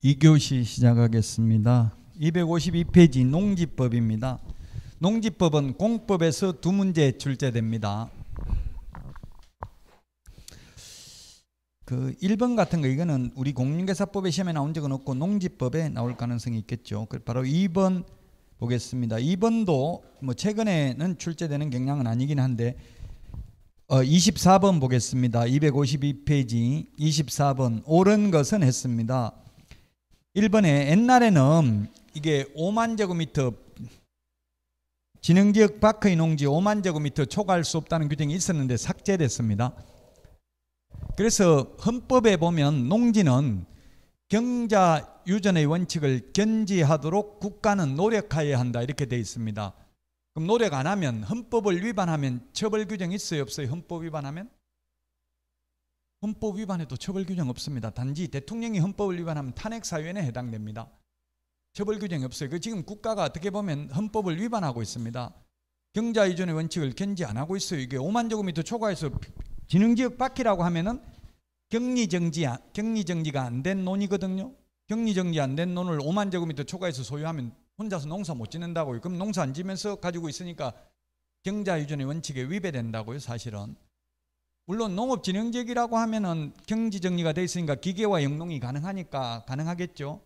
2교시 시작하겠습니다. 252페이지 농지법입니다. 농지법은 공법에서 두 문제 출제됩니다. 그 1번 같은 거 이거는 우리 공인중개사법의 시험에 나온 적은 없고 농지법에 나올 가능성이 있겠죠. 바로 2번 보겠습니다. 2번도 뭐 최근에는 출제되는 경향은 아니긴 한데 24번 보겠습니다. 252페이지 24번 옳은 것은 했습니다. 1번에 옛날에는 이게 5만 제곱미터 진흥지역 밖의 농지 5만 제곱미터 초과할 수 없다는 규정이 있었는데 삭제됐습니다. 그래서 헌법에 보면 농지는 경자 유전의 원칙을 견지하도록 국가는 노력해야 한다 이렇게 되어 있습니다. 그럼 노력 안 하면 헌법을 위반하면 처벌 규정이 있어요 없어요? 헌법 위반하면? 헌법 위반에도 처벌 규정 없습니다. 단지 대통령이 헌법을 위반하면 탄핵사유에 해당됩니다. 처벌 규정이 없어요. 그 지금 국가가 어떻게 보면 헌법을 위반하고 있습니다. 경자 유전의 원칙을 견지 안 하고 있어요. 이게 5만 제곱미터 초과해서 진흥지역 밖이라고 하면은 격리정지가 안 된 논이거든요. 격리정지 안 된 논을 5만 제곱미터 초과해서 소유하면 혼자서 농사 못 짓는다고요. 그럼 농사 안 지면서 가지고 있으니까 경자 유전의 원칙에 위배된다고요. 사실은 물론 농업진흥지역이라고 하면은 경지정리가 돼 있으니까 기계와 영농이 가능하니까 가능하겠죠.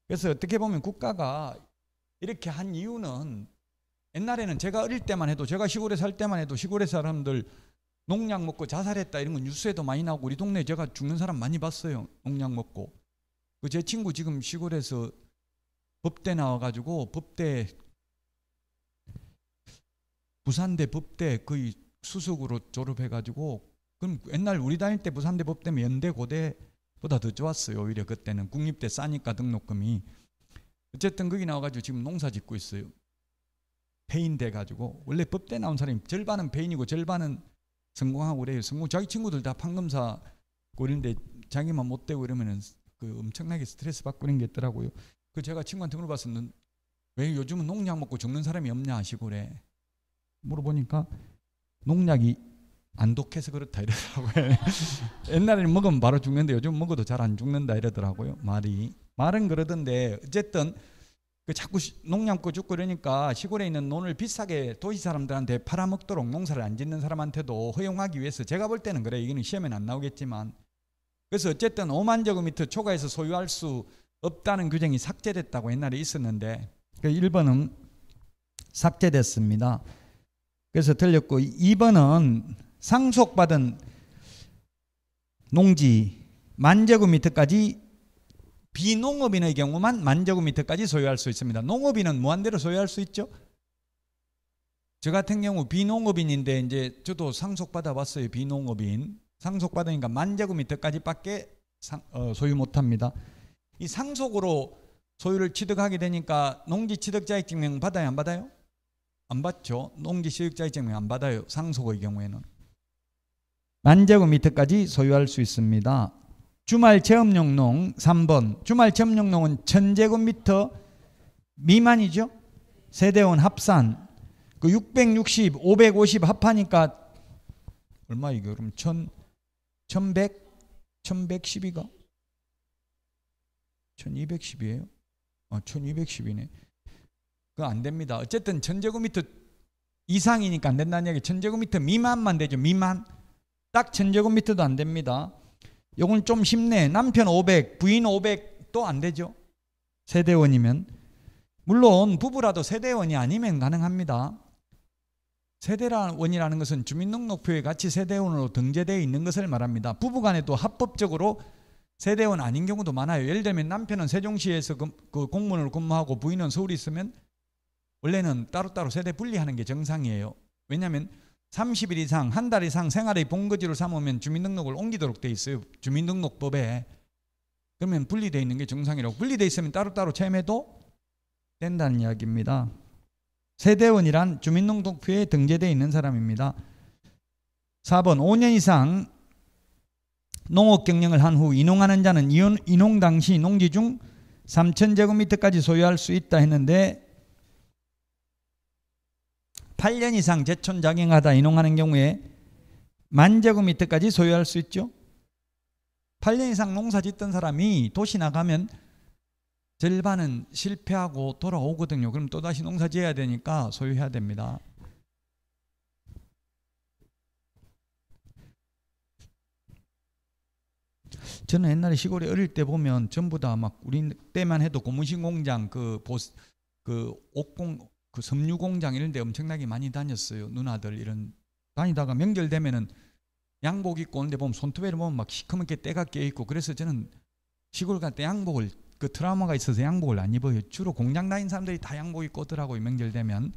그래서 어떻게 보면 국가가 이렇게 한 이유는 옛날에는 제가 어릴 때만 해도 제가 시골에 살 때만 해도 시골의 사람들 농약 먹고 자살했다 이런 건 뉴스에도 많이 나오고 우리 동네에 제가 죽는 사람 많이 봤어요. 농약 먹고. 그 제 친구 지금 시골에서 법대 나와가지고 법대 부산대 법대 거의 수석으로 졸업해가지고 그럼 옛날 우리 다닐 때 부산대 법대면 연대 고대보다 더 좋았어요. 오히려 그때는 국립대 싸니까 등록금이. 어쨌든 거기 나와가지고 지금 농사 짓고 있어요. 폐인 돼가지고 원래 법대 나온 사람이 절반은 폐인이고 절반은 성공하고 그래요. 자기 친구들 다 판검사 이런데 자기만 못 되고 이러면은 그 엄청나게 스트레스 받고 그런 게 있더라고요. 그 제가 친구한테 물어봤었는데 왜 요즘은 농약 먹고 죽는 사람이 없냐 시골에 물어보니까 농약이 안 독해서 그렇다 이러더라고요. 옛날에는 먹으면 바로 죽는데 요즘 먹어도 잘 안 죽는다 이러더라고요. 말은 그러던데 어쨌든 그 자꾸 농약 먹고 죽고 이러니까 시골에 있는 논을 비싸게 도시 사람들한테 팔아먹도록 농사를 안 짓는 사람한테도 허용하기 위해서 제가 볼 때는 그래. 이거는 시험에는 안 나오겠지만 그래서 어쨌든 5만 제곱미터 초과해서 소유할 수 없다는 규정이 삭제됐다고 옛날에 있었는데 1번은 삭제됐습니다. 그래서 틀렸고 2번은 상속받은 농지 만제곱미터까지 비농업인의 경우만 만제곱미터까지 소유할 수 있습니다. 농업인은 무한대로 소유할 수 있죠. 저 같은 경우 비농업인인데 이제 저도 상속받아 봤어요. 비농업인 상속받으니까 만제곱미터까지밖에 소유 못합니다. 이 상속으로 소유를 취득하게 되니까 농지취득자격증명 받아요 안 받아요? 안 받죠. 농지취득자격증명 안 받아요. 상속의 경우에는 만제곱미터까지 소유할 수 있습니다. 주말 체험용 농 3번 주말 체험용 농은 1000제곱미터 미만이죠. 세대원 합산 그 660, 550 합하니까 얼마 이거 그럼 1100, 1110이가 1210이에요. 1210이네. 그거 안 됩니다. 어쨌든 1000제곱미터 이상이니까 안 된다는 얘기. 1000제곱미터 미만만 되죠. 미만. 딱 1000제곱미터도 안 됩니다. 요건 좀 쉽네. 남편 500, 부인 500도 안 되죠. 세대원이면. 물론 부부라도 세대원이 아니면 가능합니다. 세대원이라는 것은 주민등록표에 같이 세대원으로 등재되어 있는 것을 말합니다. 부부간에도 합법적으로 세대원 아닌 경우도 많아요. 예를 들면 남편은 세종시에서 그 공무원으로 근무하고 부인은 서울에 있으면 원래는 따로따로 세대 분리하는 게 정상이에요. 왜냐하면 30일 이상 한 달 이상 생활의 본거지로 삼으면 주민등록을 옮기도록 돼 있어요. 주민등록법에. 그러면 분리되어 있는 게 정상이라고. 분리되어 있으면 따로따로 체험해도 된다는 이야기입니다. 세대원이란 주민등록표에 등재되어 있는 사람입니다. 4번 5년 이상 농업 경영을 한 후 인농하는 자는 인농 당시 농지 중 3000제곱미터까지 소유할 수 있다 했는데 8년 이상 제촌작용하다 인농하는 경우에 10,000제곱미터까지 소유할 수 있죠. 8년 이상 농사 짓던 사람이 도시 나가면 절반은 실패하고 돌아오거든요. 그럼 또다시 농사 지어야 되니까 소유해야 됩니다. 저는 옛날에 시골에 어릴 때 보면 전부 다 막 우리 때만 해도 고무신 공장 그 옥공 그 섬유 공장 이런 데 엄청나게 많이 다녔어요. 누나들 이런 다니다가 명절 되면은 양복 입고 오는데 보면 손톱에를 보면 막 시커멓게 때가 껴 있고, 그래서 저는 시골 갈 때 양복을 그 트라우마가 있어서 양복을 안 입어요. 주로 공장 다니는 사람들이 다 양복 입고 오더라고요. 명절 되면.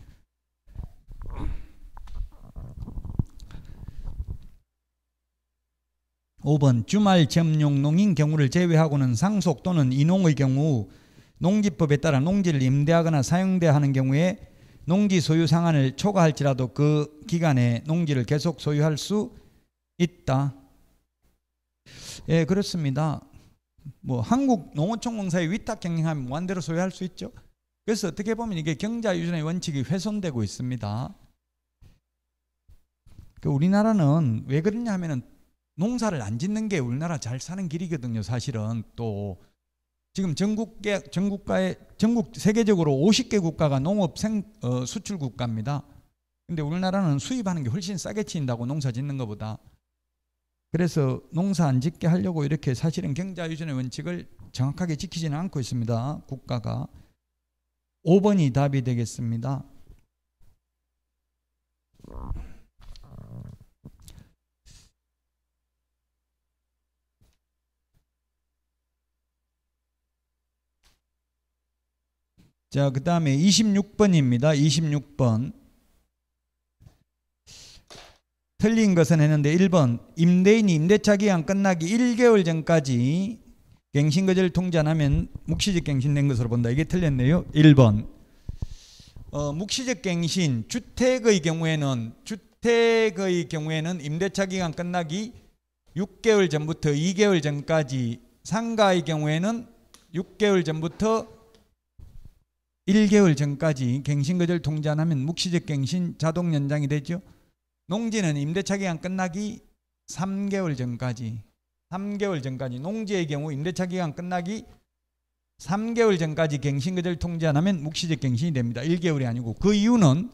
(5번) 주말 점용 농인 경우를 제외하고는 상속 또는 이농의 경우 농지법에 따라 농지를 임대하거나 사용돼야 하는 경우에 농지 소유 상한을 초과할지라도 그 기간에 농지를 계속 소유할 수 있다. 예, 그렇습니다. 뭐 한국 농어촌공사의 위탁 경영하면 무한대로 소유할 수 있죠. 그래서 어떻게 보면 이게 경자유전의 원칙이 훼손되고 있습니다. 우리나라는 왜 그러냐 하면은 농사를 안 짓는 게 우리나라 잘 사는 길이거든요. 사실은 또 지금 전국 세계적으로 50개 국가가 농업 수출 국가입니다. 근데 우리나라는 수입하는 게 훨씬 싸게 치인다고, 농사 짓는 것보다. 그래서 농사 안 짓게 하려고 이렇게 사실은 경자유전의 원칙을 정확하게 지키지는 않고 있습니다. 국가가. 5번이 답이 되겠습니다. 자, 그 다음에 26번입니다. 26번. 틀린 것은 했는데 1번 임대인이 임대차 기간 끝나기 1개월 전까지 갱신거절 통지 안 하면 묵시적 갱신된 것으로 본다. 이게 틀렸네요. 1번 묵시적 갱신 주택의 경우에는 임대차 기간 끝나기 6개월 전부터 2개월 전까지, 상가의 경우에는 6개월 전부터 1개월 전까지 갱신거절 통지 안 하면 묵시적 갱신 자동 연장이 되죠. 농지는 임대차 기간 끝나기 3개월 전까지, 농지의 경우 임대차 기간 끝나기 3개월 전까지 갱신거절 통지 안 하면 묵시적 갱신이 됩니다. 1개월이 아니고. 그 이유는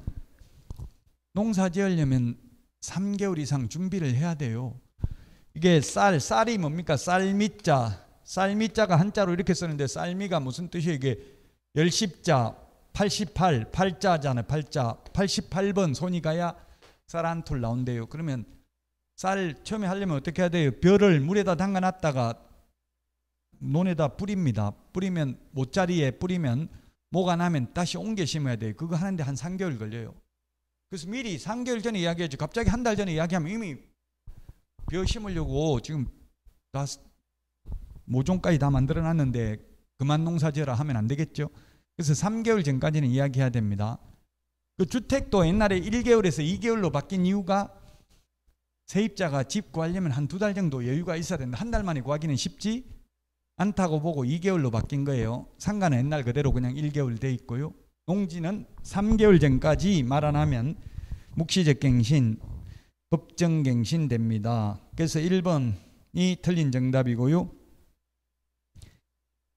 농사 지으려면 3개월 이상 준비를 해야 돼요. 이게 쌀이 뭡니까? 쌀미자가 한자로 이렇게 쓰는데 쌀미가 무슨 뜻이에요? 이게 10자 88 팔자잖아요. 88번 손이 가야 쌀 한 톨 나온대요. 그러면 쌀 처음에 하려면 어떻게 해야 돼요? 벼를 물에다 담가놨다가 논에다 뿌립니다. 뿌리면 모짜리에 뿌리면 모가 나면 다시 옮겨 심어야 돼요. 그거 하는데 한 3개월 걸려요. 그래서 미리 3개월 전에 이야기하죠. 갑자기 한 달 전에 이야기하면 이미 벼 심으려고 지금 다 모종까지 다 만들어놨는데 그만 농사 지어라 하면 안 되겠죠. 그래서 3개월 전까지는 이야기해야 됩니다. 그 주택도 옛날에 1개월에서 2개월로 바뀐 이유가 세입자가 집 구하려면 한 2달 정도 여유가 있어야 된다. 한 달 만에 구하기는 쉽지 않다고 보고 2개월로 바뀐 거예요. 상가는 옛날 그대로 그냥 1개월 돼 있고요. 농지는 3개월 전까지 말 안 하면 묵시적 갱신, 법정 갱신 됩니다. 그래서 1번이 틀린 정답이고요.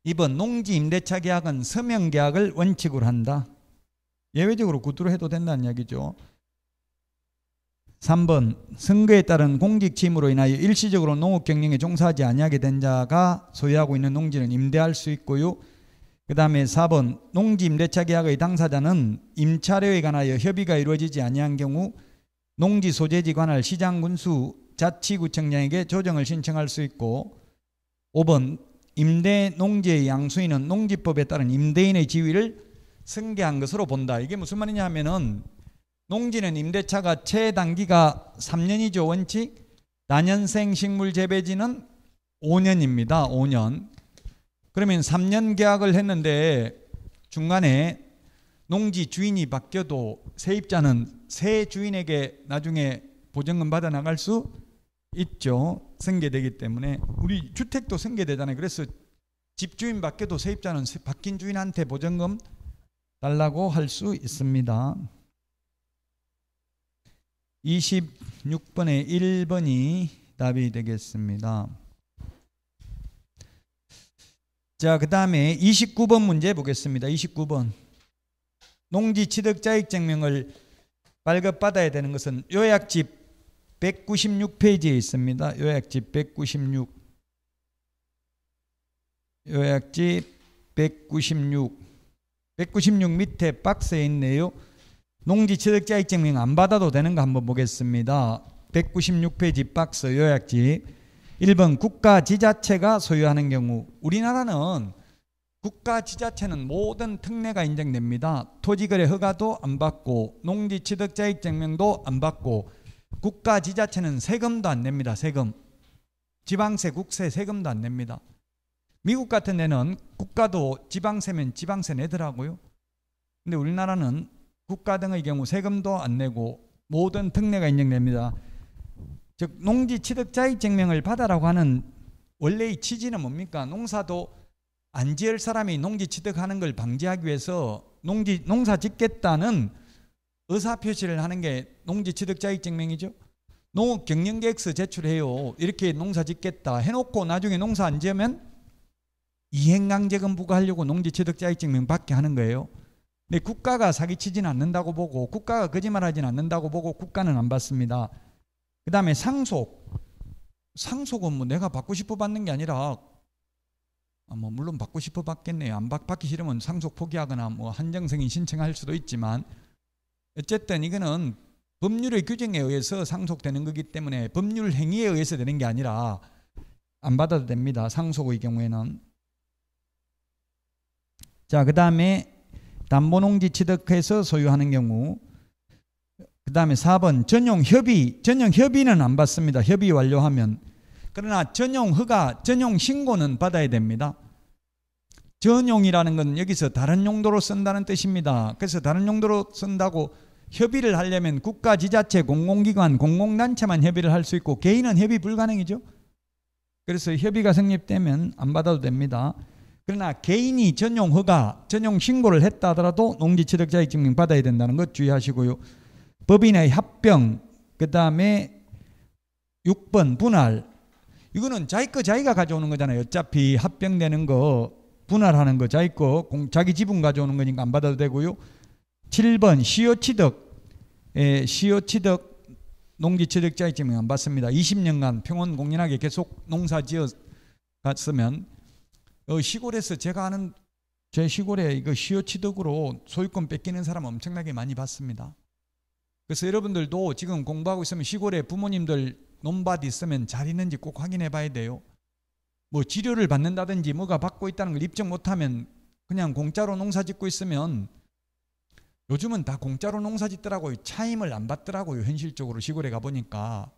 2번 농지 임대차 계약은 서명 계약을 원칙으로 한다. 예외적으로 구두로 해도 된다는 이야기죠. 3번 선거에 따른 공직 취임으로 인하여 일시적으로 농업 경영에 종사하지 아니하게 된 자가 소유하고 있는 농지는 임대할 수 있고요. 그 다음에 4번 농지 임대차 계약의 당사자는 임차료에 관하여 협의가 이루어지지 아니한 경우 농지 소재지 관할 시장 군수 자치구청장에게 조정을 신청할 수 있고, 5번 임대 농지의 양수인은 농지법에 따른 임대인의 지위를 승계한 것으로 본다. 이게 무슨 말이냐 하면은 농지는 임대차가 최단기가 3년이죠. 원칙. 다년생 식물 재배지는 5년입니다. 5년. 그러면 3년 계약을 했는데 중간에 농지 주인이 바뀌어도 세입자는 새 주인에게 나중에 보증금 받아 나갈 수 있죠. 승계되기 때문에. 우리 주택도 승계되잖아요. 그래서 집주인 바뀌어도 세입자는 바뀐 주인한테 보증금 달라고 할 수 있습니다. 26번에 1번이 답이 되겠습니다. 자, 그 다음에 29번 문제 보겠습니다. 29번. 농지취득자익증명을 발급받아야 되는 것은 요약집 196페이지에 있습니다. 요약집 196. 요약집 196. 196 밑에 박스에 있네요. 농지취득자익증명 안 받아도 되는 거 한번 보겠습니다. 196페이지 박스 요약집. 1번 국가지자체가 소유하는 경우. 우리나라는 국가지자체는 모든 특례가 인정됩니다. 토지거래 허가도 안 받고 농지취득자익증명도 안 받고 국가지자체는 세금도 안 냅니다. 세금. 지방세, 국세, 세금도 안 냅니다. 미국 같은 데는 국가도 지방세면 지방세 내더라고요. 근데 우리나라는 국가 등의 경우 세금도 안 내고 모든 특례가 인정됩니다. 즉 농지취득자익증명을 받아라고 하는 원래의 취지는 뭡니까? 농사도 안 지을 사람이 농지취득하는 걸 방지하기 위해서 농사 짓겠다는 의사표시를 하는 게 농지취득자익증명이죠. 농업경영계획서 제출해요. 이렇게 농사 짓겠다 해놓고 나중에 농사 안 지으면 이행강제금 부과하려고 농지취득자익증명 받게 하는 거예요. 근데 국가가 사기치지는 않는다고 보고 국가가 거짓말하지는 않는다고 보고 국가는 안 받습니다. 그 다음에 상속. 상속은 뭐 내가 받고 싶어 받는 게 아니라 뭐 물론 받고 싶어 받겠네요. 안 받기 싫으면 상속 포기하거나 뭐 한정승인 신청할 수도 있지만 어쨌든 이거는 법률의 규정에 의해서 상속되는 거기 때문에 법률 행위에 의해서 되는 게 아니라 안 받아도 됩니다. 상속의 경우에는. 자, 그 다음에 담보농지 취득해서 소유하는 경우. 그 다음에 4번 전용협의. 전용협의는 안 받습니다. 협의 완료하면. 그러나 전용허가, 전용신고는 받아야 됩니다. 전용이라는 건 여기서 다른 용도로 쓴다는 뜻입니다. 그래서 다른 용도로 쓴다고 협의를 하려면 국가, 지자체, 공공기관, 공공단체만 협의를 할 수 있고 개인은 협의 불가능이죠. 그래서 협의가 성립되면 안 받아도 됩니다. 그러나 개인이 전용허가, 전용신고를 했다 하더라도 농지취득자익증명 받아야 된다는 것 주의하시고요. 법인의 합병, 그 다음에 6번 분할. 이거는 자기 거 자기가 가져오는 거잖아요. 어차피 합병되는 거 분할하는 거 자기 거 자기 지분 가져오는 거니까 안 받아도 되고요. 7번 시효취득. 시효취득 농지취득자익증명 안 받습니다. 20년간 평온공연하게 계속 농사 지어 갔으면 시골에서 제가 아는 제 시골에 이거 시효취득으로 소유권 뺏기는 사람 엄청나게 많이 봤습니다. 그래서 여러분들도 지금 공부하고 있으면 시골에 부모님들 논밭 있으면 잘 있는지 꼭 확인해 봐야 돼요. 뭐 지료를 받는다든지 뭐가 받고 있다는 걸 입증 못하면 그냥 공짜로 농사 짓고 있으면 요즘은 다 공짜로 농사 짓더라고요. 차임을 안 받더라고요. 현실적으로 시골에 가보니까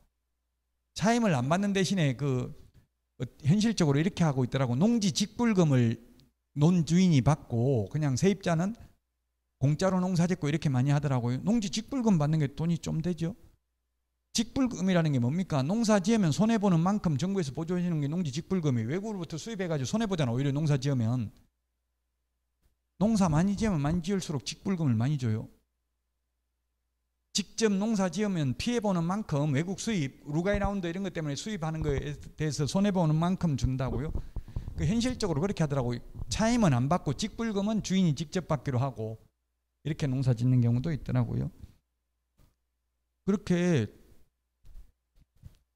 차임을 안 받는 대신에 현실적으로 이렇게 하고 있더라고. 농지 직불금을 논주인이 받고 그냥 세입자는 공짜로 농사 짓고 이렇게 많이 하더라고요. 농지 직불금 받는 게 돈이 좀 되죠. 직불금이라는 게 뭡니까? 농사 지으면 손해보는 만큼 정부에서 보조해 주는 게 농지 직불금이. 외국으로부터 수입해가지고 손해보잖아. 오히려 농사 지으면. 농사 많이 지으면 많이 지을수록 직불금을 많이 줘요. 직접 농사 지으면 피해보는 만큼 외국 수입, 루가이 라운드 이런 것 때문에 수입하는 거에 대해서 손해보는 만큼 준다고요. 현실적으로 그렇게 하더라고요. 차임은 안 받고 직불금은 주인이 직접 받기로 하고 이렇게 농사 짓는 경우도 있더라고요. 그렇게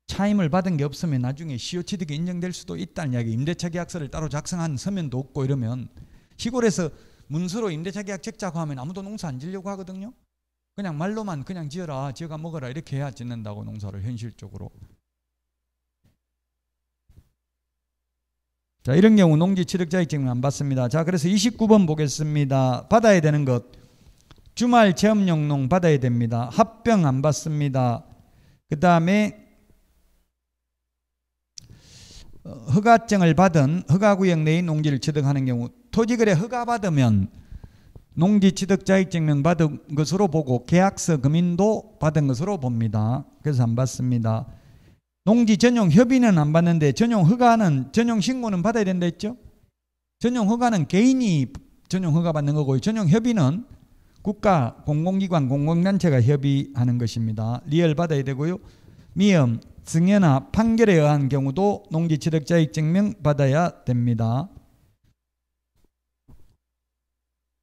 차임을 받은 게 없으면 나중에 시효취득이 인정될 수도 있다는 이야기. 임대차 계약서를 따로 작성한 서면도 없고 이러면 시골에서 문서로 임대차 계약 적자고 하면 아무도 농사 안 지려고 하거든요. 그냥 말로만 그냥 지어라, 지어가 먹어라 이렇게 해야 짓는다고 농사를 현실적으로. 자, 이런 경우 농지취득자익증명 안 받습니다. 자, 그래서 29번 보겠습니다. 받아야 되는 것. 주말 체험용농 받아야 됩니다. 합병 안 받습니다. 그 다음에 허가증을 받은 허가구역 내의 농지를 취득하는 경우 토지거래 허가 받으면 농지취득자익증명 받은 것으로 보고 계약서 금인도 받은 것으로 봅니다. 그래서 안 받습니다. 농지 전용 협의는 안 받는데 전용 허가는 전용 신고는 받아야 된다 했죠. 전용 허가는 개인이 전용 허가 받는 거고요. 전용 협의는 국가, 공공기관, 공공단체가 협의하는 것입니다. 리얼 받아야 되고요. 미음, 승여나 판결에 의한 경우도 농지취득자익증명 받아야 됩니다.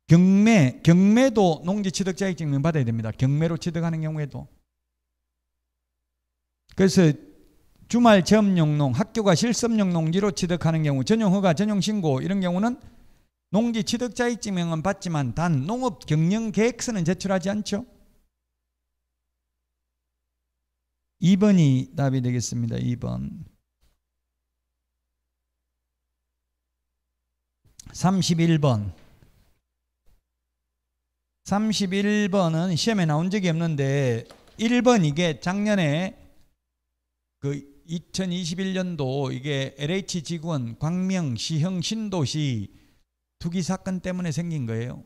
경매도 농지 취득자격증명 받아야 됩니다. 경매로 취득하는 경우에도. 그래서 주말 체험용 농, 학교가 실습용 농지로 취득하는 경우, 전용허가, 전용신고 이런 경우는 농지 취득자격증명은 받지만 단 농업 경영 계획서는 제출하지 않죠. 2번이 답이 되겠습니다. 2번. 31번. 31번은 시험에 나온 적이 없는데 1번 이게 작년에 그 2021년도 이게 LH지구원 광명 시형 신도시 투기 사건 때문에 생긴 거예요.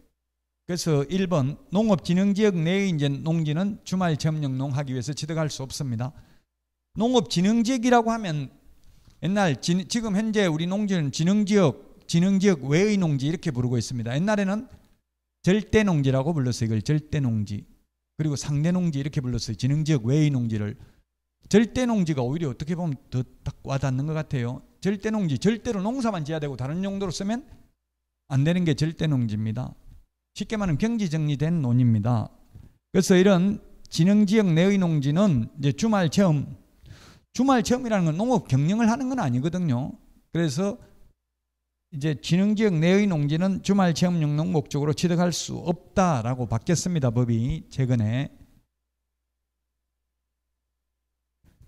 그래서 1번 농업진흥지역 내의 이제 농지는 주말 체험용 농하기 위해서 취득할 수 없습니다. 농업진흥지역이라고 하면 옛날 지금 현재 우리 농지는 진흥지역 외의 농지 이렇게 부르고 있습니다. 옛날에는 절대농지라고 불렀어요. 이걸 절대농지. 그리고 상대농지 이렇게 불렀어요. 진흥지역 외의 농지를. 절대농지가 오히려 어떻게 보면 더 딱 와닿는 것 같아요. 절대농지, 절대로 농사만 지어야 되고 다른 용도로 쓰면 안 되는 게 절대농지입니다. 쉽게 말하면 경지정리된 논입니다. 그래서 이런 진흥지역 내의 농지는 이제 주말 체험이라는 건 농업 경영을 하는 건 아니거든요. 그래서 이제 진흥지역 내의 농지는 주말 체험용 농 목적으로 취득할 수 없다라고 바뀌었습니다. 법이 최근에.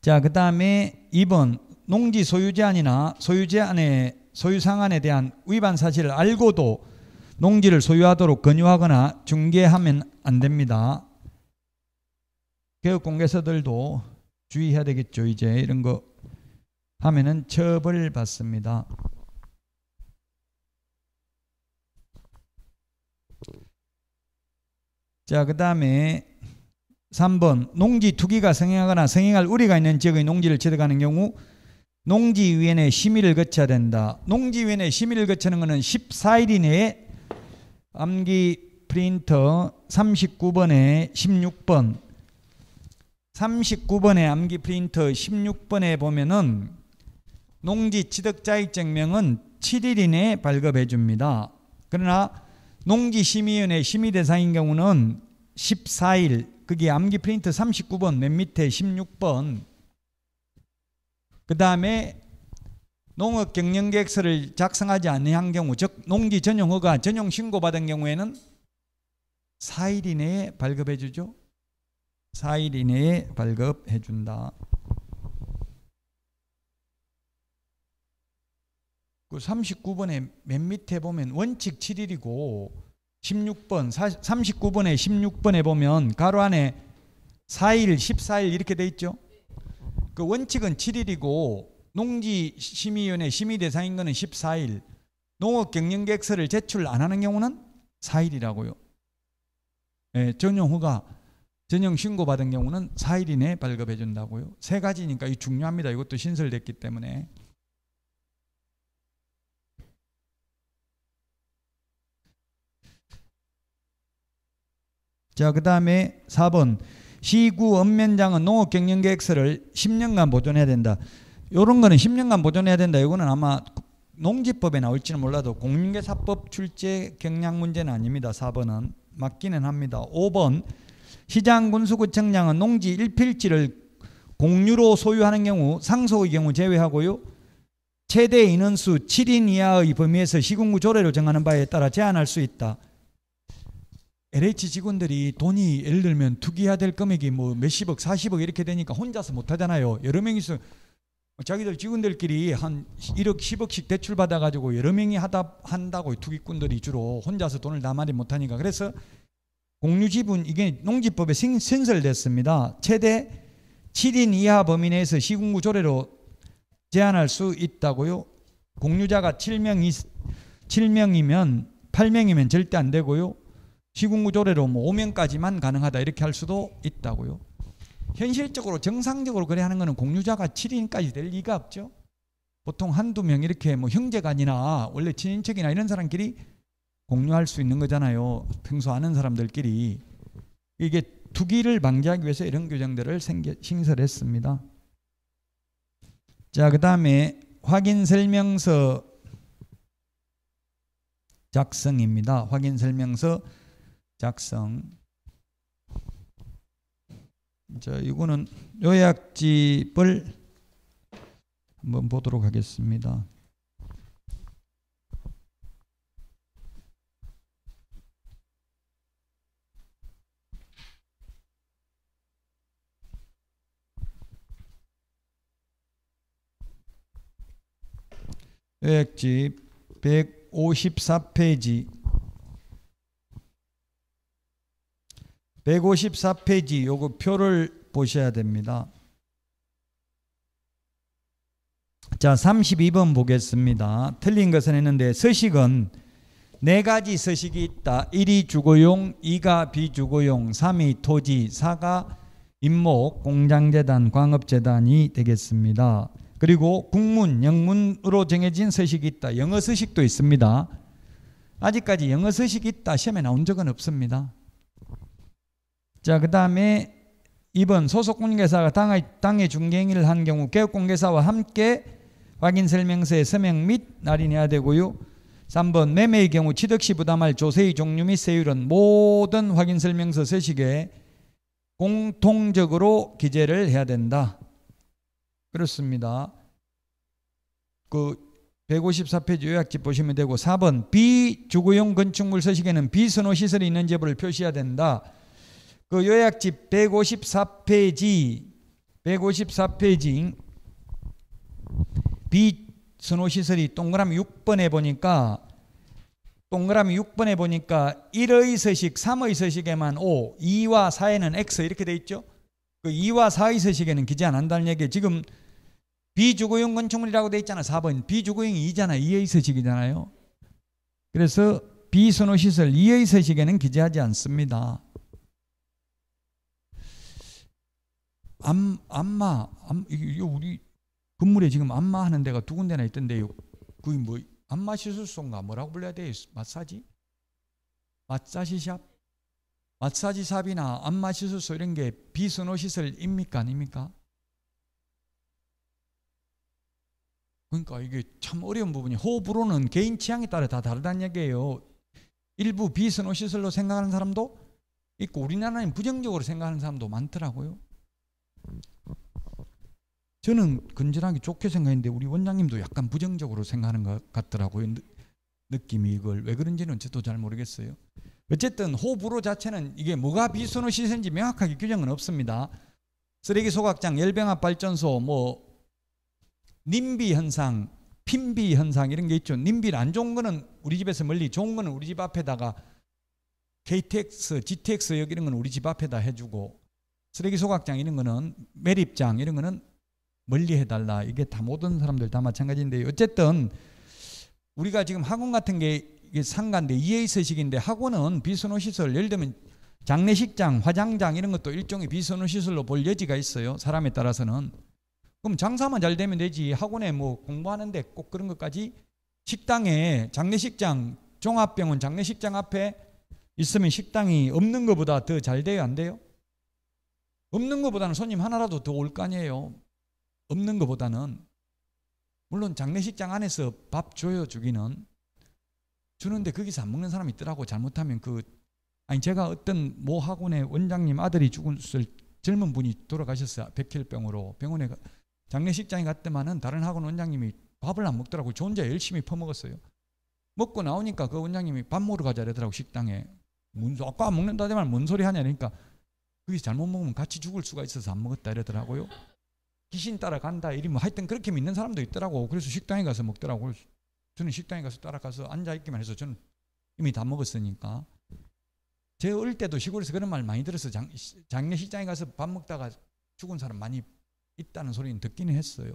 자, 그 다음에 2번 농지 소유 제한이나 소유 상한에 대한 위반 사실을 알고도 농지를 소유하도록 권유하거나 중개하면 안 됩니다. 개업공개서들도 주의해야 되겠죠. 이제 이런 거 하면은 처벌받습니다. 자, 그 다음에 3번 농지 투기가 성행하거나 성행할 우려가 있는 지역의 농지를 취득하는 경우 농지위원회 심의를 거쳐야 된다. 농지위원회 심의를 거치는 것은 14일 이내에 암기 프린터 39번에 16번 39번에 암기 프린터 16번에 보면은 농지 취득자격증명은 7일 이내에 발급해 줍니다. 그러나 농지심의위원회 심의 대상인 경우는 14일, 그게 암기 프린트 39번 맨 밑에 16번. 그 다음에 농업경영계획서를 작성하지 않은 경우, 즉 농지 전용허가, 전용신고 받은 경우에는 4일 이내에 발급해 주죠. 4일 이내에 발급해 준다. 그 39번에 맨 밑에 보면 원칙 7일이고 16번 39번에 16번에 보면 가로 안에 4일 14일 이렇게 돼 있죠. 그 원칙은 7일이고 농지심의위원회 심의 대상인 거는 14일. 농업경영계획서를 제출 안 하는 경우는 4일이라고요. 예, 전용허가 전용신고 받은 경우는 4일 이내에 발급해 준다고요. 세 가지니까 이 중요합니다. 이것도 신설됐기 때문에. 자, 그 다음에 4번 시구 읍면장은 농업경영계획서를 10년간 보존해야 된다. 이런 거는 10년간 보존해야 된다. 이거는 아마 농지법에 나올지는 몰라도 공인중개사법 출제 경량 문제는 아닙니다. 4번은 맞기는 합니다. 5번 시장군수구청장은 농지 1필지를 공유로 소유하는 경우 상속의 경우 제외하고요. 최대 인원수 7인 이하의 범위에서 시군구 조례로 정하는 바에 따라 제한할 수 있다. LH 직원들이 돈이 예를 들면 투기해야 될 금액이 뭐 몇십억, 40억 이렇게 되니까 혼자서 못 하잖아요. 여러 명이서 자기들 직원들끼리 한 1억, 10억씩 대출 받아가지고 여러 명이 한다고 투기꾼들이 주로 혼자서 돈을 다 마련 못하니까. 그래서 공유지분 이게 농지법에 신설됐습니다. 최대 7인 이하 범위 내에서 시군구 조례로 제한할 수 있다고요. 공유자가 7명이면 8명이면 절대 안 되고요. 시군구 조례로 뭐 5명까지만 가능하다 이렇게 할 수도 있다고요. 현실적으로 정상적으로 그래 하는 거는 공유자가 7인까지 될 리가 없죠. 보통 한두 명 이렇게 뭐 형제간이나 원래 친인척이나 이런 사람끼리 공유할 수 있는 거잖아요. 평소 아는 사람들끼리. 이게 투기를 방지하기 위해서 이런 규정들을 신설했습니다. 자, 그 다음에 확인 설명서 작성입니다. 확인 설명서 작성. 자, 이거는 요약집을 한번 보도록 하겠습니다. 요약집 154페이지 154페이지 요거 표를 보셔야 됩니다. 자, 32번 보겠습니다. 틀린 것은 했는데 서식은 네 가지 서식이 있다. 1이 주거용, 2가 비주거용, 3이 토지, 4가 임목, 공장재단, 광업재단이 되겠습니다. 그리고 국문, 영문으로 정해진 서식이 있다. 영어 서식도 있습니다. 아직까지 영어 서식이 있다. 시험에 나온 적은 없습니다. 자, 그 다음에 2번 소속공개사가 당의 중개행위를 한 경우 개업공개사와 함께 확인설명서에 서명 및 날인해야 되고요. 3번 매매의 경우 취득시 부담할 조세의 종류 및 세율은 모든 확인설명서 서식에 공통적으로 기재를 해야 된다. 그렇습니다. 그 154페이지 요약집 보시면 되고 4번 비주거용 건축물 서식에는 비선호시설이 있는지 여부를 표시해야 된다. 그 요약집 154페이지 비선호시설이 동그라미 6번에 보니까 1의 서식, 3의 서식에만 O, 2와 4에는 X 이렇게 돼 있죠. 그 2와 4의 서식에는 기재 안 한다는 얘기예요. 지금 비주거용 건축물이라고 돼 있잖아. 4번 비주거용이 2잖아. 2의 서식이잖아요. 그래서 비선호시설 2의 서식에는 기재하지 않습니다. 이거 우리 건물에 지금 안마 하는 데가 두 군데나 있던데요. 그게 뭐 안마 시술소인가 뭐라고 불러야 돼요? 마사지 샵? 마사지 샵이나 안마 시술소 이런 게 비선호 시설입니까 아닙니까? 그러니까 이게 참 어려운 부분이 호불호는 개인 취향에 따라 다 다르다는 얘기예요. 일부 비선호 시설로 생각하는 사람도 있고 우리나라는 부정적으로 생각하는 사람도 많더라고요. 저는 건전하게 좋게 생각했는데 우리 원장님도 약간 부정적으로 생각하는 것 같더라고요. 느낌이 이걸 왜 그런지는 저도 잘 모르겠어요. 어쨌든 호불호 자체는 이게 뭐가 비선호 시설인지 명확하게 규정은 없습니다. 쓰레기 소각장, 열병합 발전소, 뭐 님비 현상, 핀비 현상 이런 게 있죠. 님비는 안 좋은 거는 우리 집에서 멀리, 좋은 거는 우리 집 앞에다가 KTX, GTX 여기 이런 거는 우리 집 앞에다 해주고 쓰레기 소각장 이런 거는 매립장 이런 거는 멀리 해달라. 이게 다 모든 사람들 다 마찬가지인데 어쨌든 우리가 지금 학원 같은 게 이게 상가인데 2A 서식인데 학원은 비선호시설 예를 들면 장례식장, 화장장 이런 것도 일종의 비선호시설로 볼 여지가 있어요. 사람에 따라서는. 그럼 장사만 잘 되면 되지. 학원에 뭐 공부하는데 꼭 그런 것까지 식당에 장례식장, 종합병원 장례식장 앞에 있으면 식당이 없는 것보다 더 잘 돼요? 안 돼요? 없는 것보다는 손님 하나라도 더 올 거 아니에요. 없는 것보다는. 물론 장례식장 안에서 밥 줘요. 주는데 거기서 안 먹는 사람이 있더라고. 잘못하면 제가 어떤 모 학원의 원장님 아들이 죽었을 젊은 분이 돌아가셨어요. 백혈병으로 병원에 장례식장에 갔더만은 다른 학원 원장님이 밥을 안 먹더라고. 저 혼자 열심히 퍼먹었어요. 먹고 나오니까 그 원장님이 밥 먹으러 가자 이러더라고. 식당에. 아까 안 먹는다더만 뭔 소리 하냐 그러니까 거기서 잘못 먹으면 같이 죽을 수가 있어서 안 먹었다 이러더라고요. 귀신 따라간다 이러면 하여튼 그렇게 믿는 사람도 있더라고. 그래서 식당에 가서 먹더라고. 저는 식당에 가서 따라가서 앉아있기만 해서 저는 이미 다 먹었으니까. 제 어릴 때도 시골에서 그런 말 많이 들어서 장례식장에 가서 밥 먹다가 죽은 사람 많이 있다는 소리는 듣기는 했어요.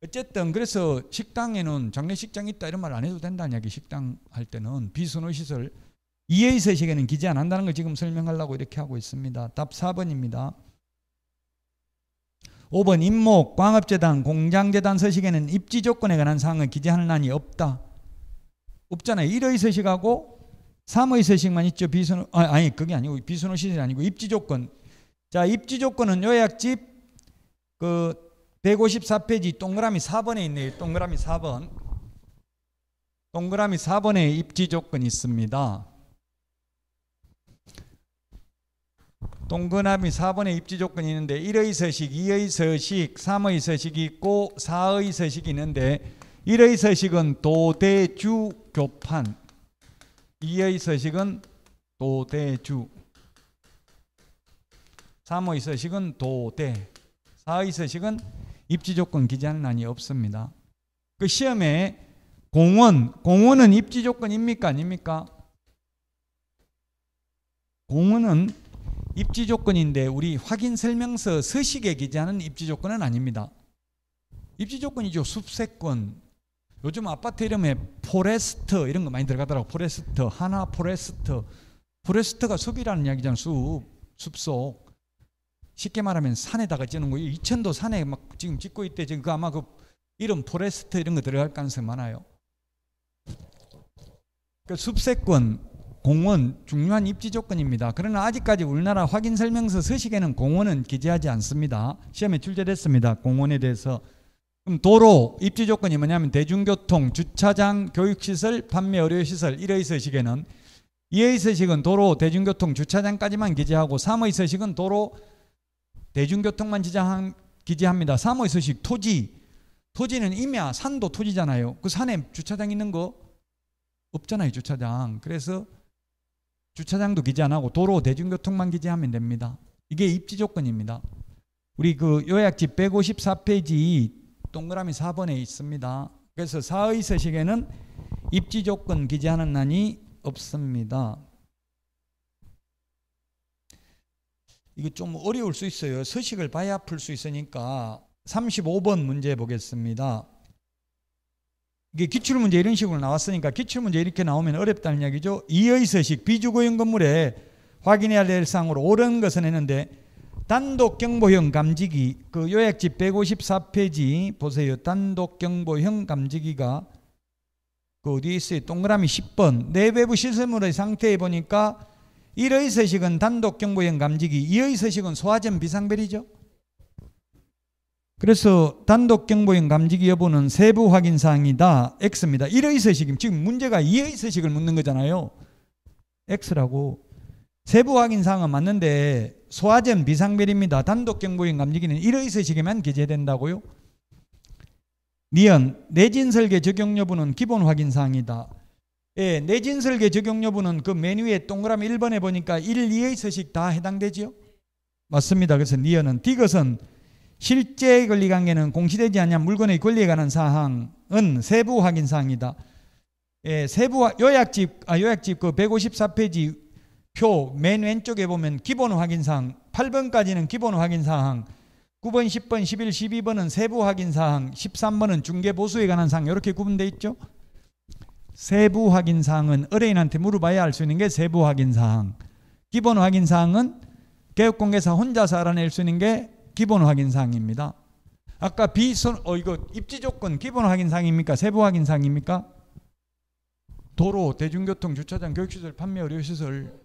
어쨌든 그래서 식당에는 장례식장 있다 이런 말 안 해도 된다는 이야기. 식당 할 때는 비선호시설 2의 서식에는 기재 안 한다는 걸 지금 설명하려고 이렇게 하고 있습니다. 답 4번입니다. 5번 임목, 광업재단, 공장재단 서식에는 입지 조건에 관한 사항을 기재하는 안이 없다. 없잖아요. 1의 서식하고 3의 서식만 있죠. 그게 아니고 비선호 시설이 아니고 입지 조건. 자, 입지 조건은 요약집 154페이지 동그라미 4번에 있네요. 동그라미 4번. 동그라미 4번에 입지 조건이 있습니다. 동그라미 4번에 입지 조건이 있는데 1의 서식, 2의 서식, 3의 서식이 있고 4의 서식이 있는데 1의 서식은 도대주 교판, 2의 서식은 도대주, 3의 서식은 도대, 4의 서식은 입지 조건 기재하는 난이 없습니다. 그 시험에 공원은 입지 조건입니까? 아닙니까? 공원은 입지 조건인데 우리 확인 설명서 서식에 기재하는 입지 조건은 아닙니다. 입지 조건이죠. 숲세권. 요즘 아파트 이름에 포레스트 이런 거 많이 들어가더라고. 포레스트, 하나 포레스트. 포레스트가 숲이라는 이야기잖아. 숲속. 쉽게 말하면 산에다가 짓는 거예요. 이천도 산에 막 지금 짓고 있대. 지금 그 아마 그 이름 포레스트 이런 거 들어갈 가능성이 많아요. 그 숲세권, 공원 중요한 입지 조건입니다. 그러나 아직까지 우리나라 확인 설명서 서식에는 공원은 기재하지 않습니다. 시험에 출제됐습니다. 공원에 대해서. 그럼 도로 입지 조건이 뭐냐면 대중교통, 주차장, 교육시설, 판매 의료시설 1의 서식에는 2의 서식은 도로, 대중교통, 주차장까지만 기재하고 3의 서식은 도로, 대중교통만 기재합니다. 3의 서식 토지는 임야, 산도 토지잖아요. 그 산에 주차장 있는 거 없잖아요. 주차장. 그래서 주차장도 기재 안 하고 도로, 대중교통만 기재하면 됩니다. 이게 입지 조건입니다. 우리 그 요약지 154페이지 동그라미 4번에 있습니다. 그래서 4의 서식에는 입지 조건 기재하는 난이 없습니다. 이거 좀 어려울 수 있어요. 서식을 봐야 풀 수 있으니까 35번 문제 보겠습니다. 이게 기출문제 이런 식으로 나왔으니까 기출문제 이렇게 나오면 어렵다는 이야기죠. 2의 서식, 비주거용 건물에 확인해야 될 사항으로 옳은 것은 했는데 단독경보형 감지기, 그 요약지 154페이지 보세요. 단독경보형 감지기가 그 어디에 있어요? 동그라미 10번. 내외부 시설물의 상태에 보니까 1의 서식은 단독경보형 감지기, 2의 서식은 소화전 비상벨이죠. 그래서 단독경보형 감지기 여부는 세부 확인사항이다. X입니다. 1의 서식, 지금 문제가 2의 서식을 묻는 거잖아요. X라고. 세부 확인사항은 맞는데 소화전 비상벨입니다. 단독경보형 감지기는 1의 서식에만 기재된다고요. 니은 내진설계 적용 여부는 기본 확인사항이다. 예, 내진설계 적용 여부는 그 메뉴 에 동그라미 1번에 보니까 1, 2의 서식 다 해당되지요? 맞습니다. 그래서 니은은 디귿은 실제 권리 관계는 공시되지 않은 물건의 권리에 관한 사항은 세부 확인 사항이다. 예, 세부 요약집 그 154페이지 표 맨 왼쪽에 보면 기본 확인 사항 8번까지는 기본 확인 사항, 9번, 10번, 11, 12번은 세부 확인 사항, 13번은 중개 보수에 관한 사항 이렇게 구분되어 있죠. 세부 확인 사항은 의뢰인한테 물어봐야 알 수 있는 게 세부 확인 사항. 기본 확인 사항은 개업공개사 혼자서 알아낼 수 있는 게 기본 확인 사항입니다. 아까 이거 입지 조건 기본 확인 사항입니까? 세부 확인 사항입니까? 도로, 대중교통, 주차장, 교육시설, 판매 의료시설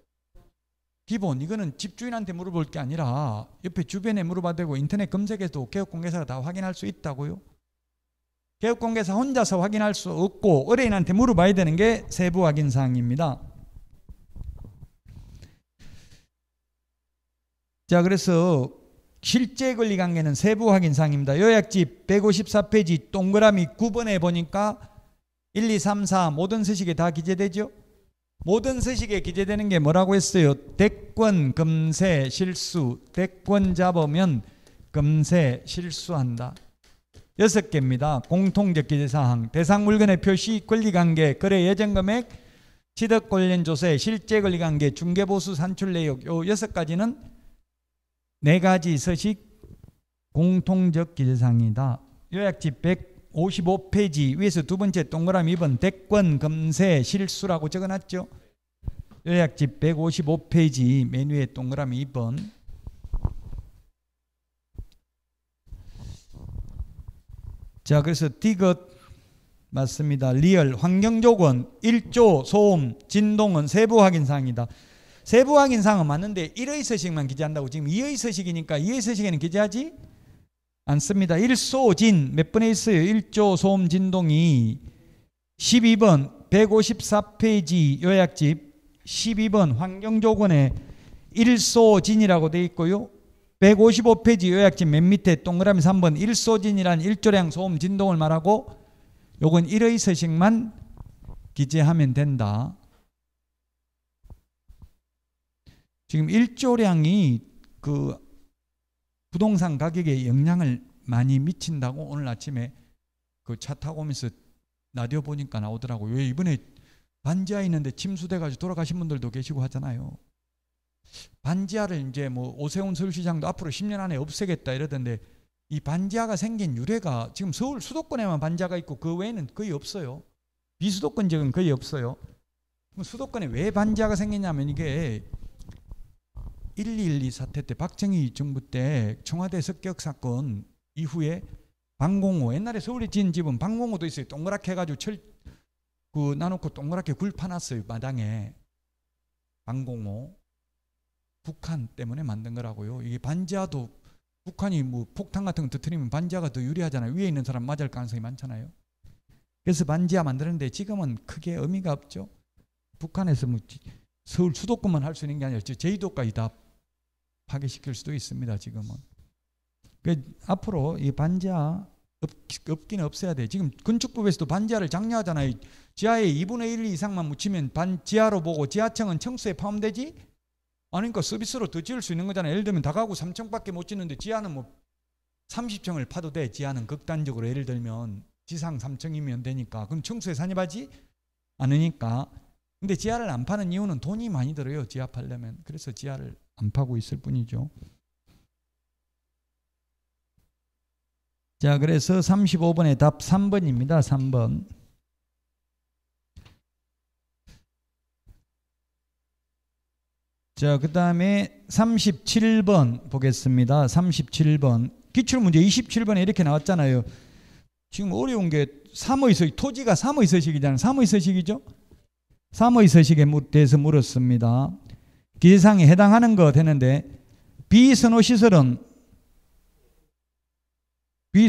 기본. 이거는 집주인한테 물어볼 게 아니라 옆에 주변에 물어봐도 되고 인터넷 검색해도 개업공개사가 다 확인할 수 있다고요. 개업공개사 혼자서 확인할 수 없고 의뢰인한테 물어봐야 되는 게 세부 확인 사항입니다. 자, 그래서 실제 권리 관계는 세부 확인 사항입니다. 요약지 154페이지 동그라미 9번에 보니까 1, 2, 3, 4 모든 서식에 다 기재되죠. 모든 서식에 기재되는 게 뭐라고 했어요? 대권, 금세, 실수. 대권 잡으면 금세, 실수한다. 6개입니다. 공통적 기재사항, 대상 물건의 표시, 권리관계, 거래 예정금액, 취득 관련 조세, 실제 권리관계, 중개보수 산출 내역. 요 6가지는 4가지 서식 공통적 기재사항이다. 요약지 155페이지 위에서 두 번째 동그라미 2번 대권, 금세, 실수라고 적어놨죠. 요약지 155페이지 맨 위에 동그라미 2번. 자, 그래서 디귿 맞습니다. 리얼 환경조건 1조 소음 진동은 세부 확인사항이다. 세부 확인사항은 맞는데 1의 서식만 기재한다고. 지금 2의 서식이니까 2의 서식에는 기재하지 않습니다. 1소 진 몇 번에 있어요? 1조 소음 진동이 12번 154페이지 요약집 12번 환경조건에 일소진이라고 되어 있고요. 155페이지 요약집 맨 밑에 동그라미 3번 일소진이란 일조량 소음 진동을 말하고 요건 1의 서식만 기재하면 된다. 지금 일조량이 그 부동산 가격에 영향을 많이 미친다고 오늘 아침에 그 차 타고 오면서 라디오 보니까 나오더라고요. 왜 이번에 반지하 있는데 침수돼가지고 돌아가신 분들도 계시고 하잖아요. 반지하를 이제 뭐 오세훈 서울시장도 앞으로 10년 안에 없애겠다 이러던데 이 반지하가 생긴 유래가 지금 서울 수도권에만 반지하가 있고 그 외에는 거의 없어요. 비수도권 지역은 거의 없어요. 수도권에 왜 반지하가 생겼냐면 이게 1212 사태 때 박정희 정부 때 청와대 습격 사건 이후에 방공호 옛날에 서울에 지은 집은 방공호도 있어요. 동그랗게 해가지고 그 나놓고 동그랗게 굴 파놨어요. 마당에. 방공호. 북한 때문에 만든 거라고요. 이게 반지하도 북한이 뭐 폭탄 같은 거 터뜨리면 반지하가 더 유리하잖아요. 위에 있는 사람 맞을 가능성이 많잖아요. 그래서 반지하 만드는데 지금은 크게 의미가 없죠. 북한에서 뭐 서울 수도권만 할 수 있는 게 아니라 제주도까지 다 파괴시킬 수도 있습니다. 지금은. 앞으로 이 반지하 없긴 없어야 돼. 지금 건축법에서도 반지하를 장려하잖아요. 지하에 2분의 1 이상만 묻히면 반지하로 보고 지하층은 청수에 포함되지? 아니니까 서비스로 더 지을 수 있는 거잖아요. 예를 들면 다가구 3층밖에 못 짓는데 지하는 뭐 30층을 파도 돼. 지하는 극단적으로 예를 들면 지상 3층이면 되니까. 그럼 청수에 산입하지 않으니까. 근데 지하를 안 파는 이유는 돈이 많이 들어요. 지하 파려면. 그래서 지하를 안 파고 있을 뿐이죠. 자, 그래서 35번의 답 3번입니다. 3번. 자, 그 다음에 37번 보겠습니다. 37번. 기출문제 27번에 이렇게 나왔잖아요. 지금 어려운 게 3의 서식, 토지가 3의 서식이잖아요. 3의 서식이죠? 3의 서식에 대해서 물었습니다. 기재사항에 해당하는 거 되는데 비선호시설은 1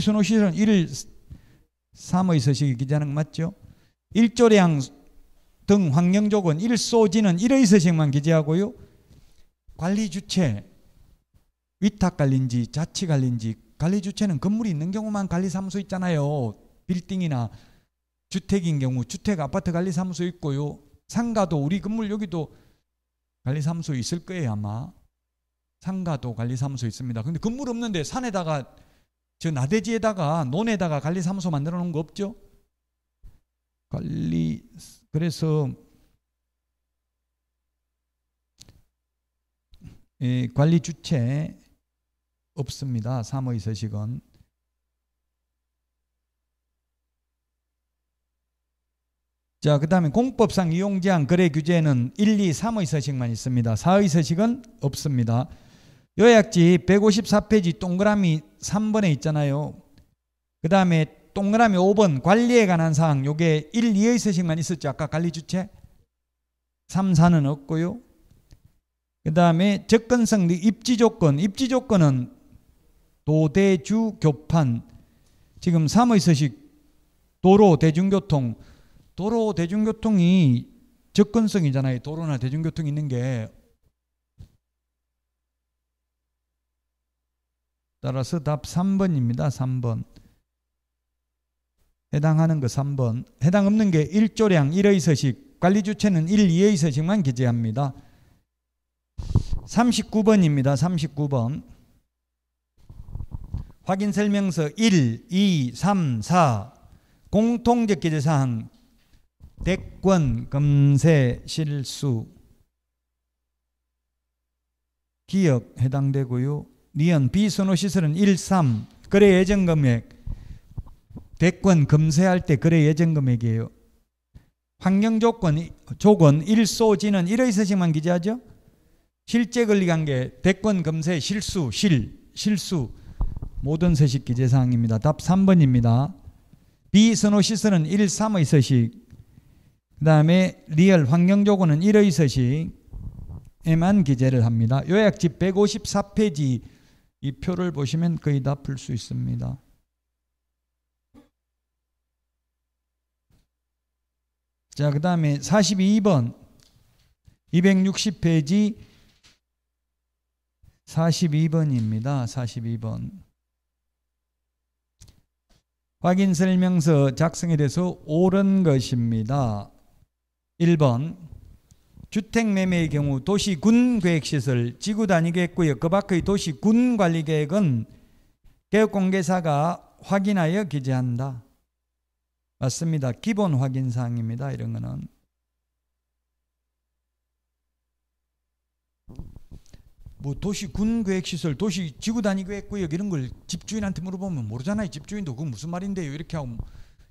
3의 서식이 기재하는 거 맞죠? 일조량 등 환경조건 1소지는 1의 서식만 기재하고요. 관리주체, 위탁관리인지 자치관리인지 관리주체는 건물이 있는 경우만 관리사무소 있잖아요. 빌딩이나 주택인 경우 주택 아파트 관리사무소 있고요. 상가도 우리 건물 여기도 관리사무소 있을 거예요. 아마 상가도 관리사무소 있습니다. 근데 건물 없는데 산에다가 저 나대지에다가 논에다가 관리사무소 만들어 놓은 거 없죠? 그래서 관리 주체 없습니다. 3의 서식은. 자, 그 다음에 공법상 이용제한 거래 규제는 1, 2, 3의 서식만 있습니다. 4의 서식은 없습니다. 요약집 154페이지 동그라미 3번에 있잖아요. 그 다음에 동그라미 5번 관리에 관한 사항 요게 1, 2의 서식만 있었죠. 아까 관리 주체 3, 4는 없고요. 그 다음에 접근성 입지 조건은 도대주 교판 지금 3의 서식 도로 대중교통이 접근성이잖아요. 도로나 대중교통 있는 게. 따라서 답 3번입니다. 3번. 해당하는 거 3번. 해당 없는 게 1조량 1의 서식, 관리 주체는 1, 2의 서식만 기재합니다. 39번입니다. 39번. 확인 설명서 1, 2, 3, 4 공통적 기재사항 대권, 검세, 실수, 기억 해당되고요. 니은, 비선호시설은 1, 3 거래 예정 금액 대권, 검세할 때 거래 예정 금액이에요. 환경조건 1소지는 1의 서식만 기재하죠. 실제 권리관계 대권, 검세, 실수 모든 서식 기재사항입니다. 답 3번입니다. 비선호시설은 1, 3의 서식 그 다음에 리얼 환경조건은 1의 서식에만 기재를 합니다. 요약집 154페이지 이 표를 보시면 거의 다 풀 수 있습니다. 자, 그 다음에 42번 260페이지 42번입니다. 42번. 확인 설명서 작성에 대해서 옳은 것입니다. 1번 주택 매매의 경우 도시 군 계획시설 지구 단위 계획구역 그 밖의 도시 군 관리 계획은 개업공개사가 확인하여 기재한다. 맞습니다. 기본 확인 사항입니다. 이런 거는. 뭐 도시 군 계획시설, 도시 지구 단위 계획구역 이런 걸 집주인한테 물어보면 모르잖아요. 집주인도 그건 무슨 말인데요. 이렇게 하고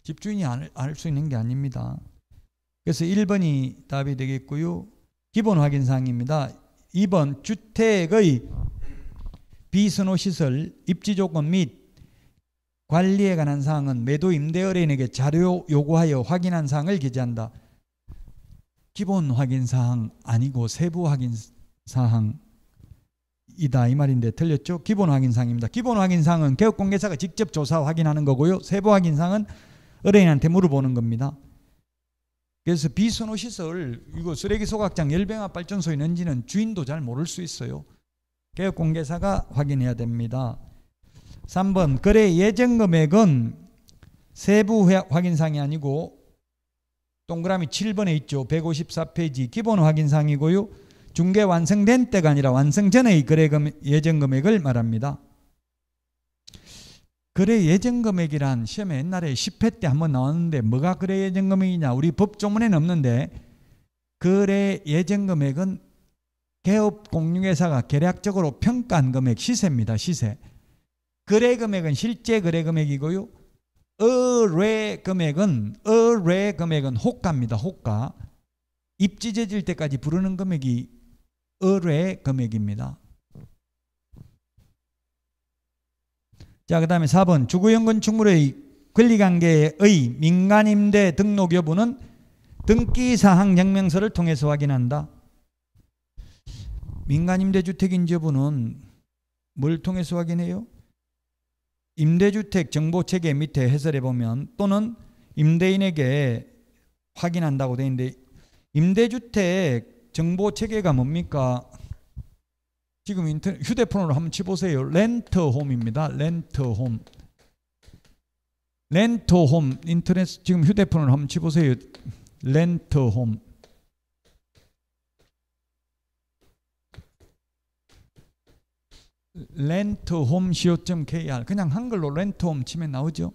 집주인이 알 수 있는 게 아닙니다. 그래서 1번이 답이 되겠고요. 기본 확인 사항입니다. 2번 주택의 비선호시설 입지 조건 및 관리에 관한 사항은 매도 임대 의뢰인에게 자료 요구하여 확인한 사항을 기재한다. 기본 확인 사항 아니고 세부 확인 사항 이다 이 말인데 틀렸죠? 기본 확인사항입니다. 기본 확인사항은 개업공개사가 직접 조사 확인하는 거고요. 세부 확인사항은 의뢰인한테 물어보는 겁니다. 그래서 비선호시설 이거 쓰레기 소각장 열병합 발전소 있는지는 주인도 잘 모를 수 있어요. 개업공개사가 확인해야 됩니다. 3번 거래 예정금액은 세부 확인사항이 아니고 동그라미 7번에 있죠. 154페이지 기본 확인사항이고요. 중개 완성된 때가 아니라 완성 전의 거래 예정금액을 말합니다. 거래 예정금액이란 시험에 옛날에 10회 때 한번 나왔는데 뭐가 거래 예정금액이냐 우리 법조문에는 없는데 거래 예정금액은 개업공유회사가 계략적으로 평가한 금액 시세입니다. 시세. 거래 금액은 실제 거래 금액이고요. 의뢰 금액은 호가입니다. 호가. 입지 제질 때까지 부르는 금액이 의뢰 금액입니다. 자, 그 다음에 4번 주거용 건축물의 권리관계의 민간임대 등록 여부는 등기사항 증명서를 통해서 확인한다. 민간임대주택인지 여부는 뭘 통해서 확인해요? 임대주택 정보체계 밑에 해설해 보면 또는 임대인에게 확인한다고 되어 있는데 임대주택 정보체계가 뭡니까? 지금 휴대폰으로 한번 치보세요. 렌트홈입니다. 렌트홈. 렌트홈 인터넷 지금 휴대폰으로 한번 치보세요. 렌트홈. 렌트홈 co.kr 그냥 한글로 렌트홈 치면 나오죠.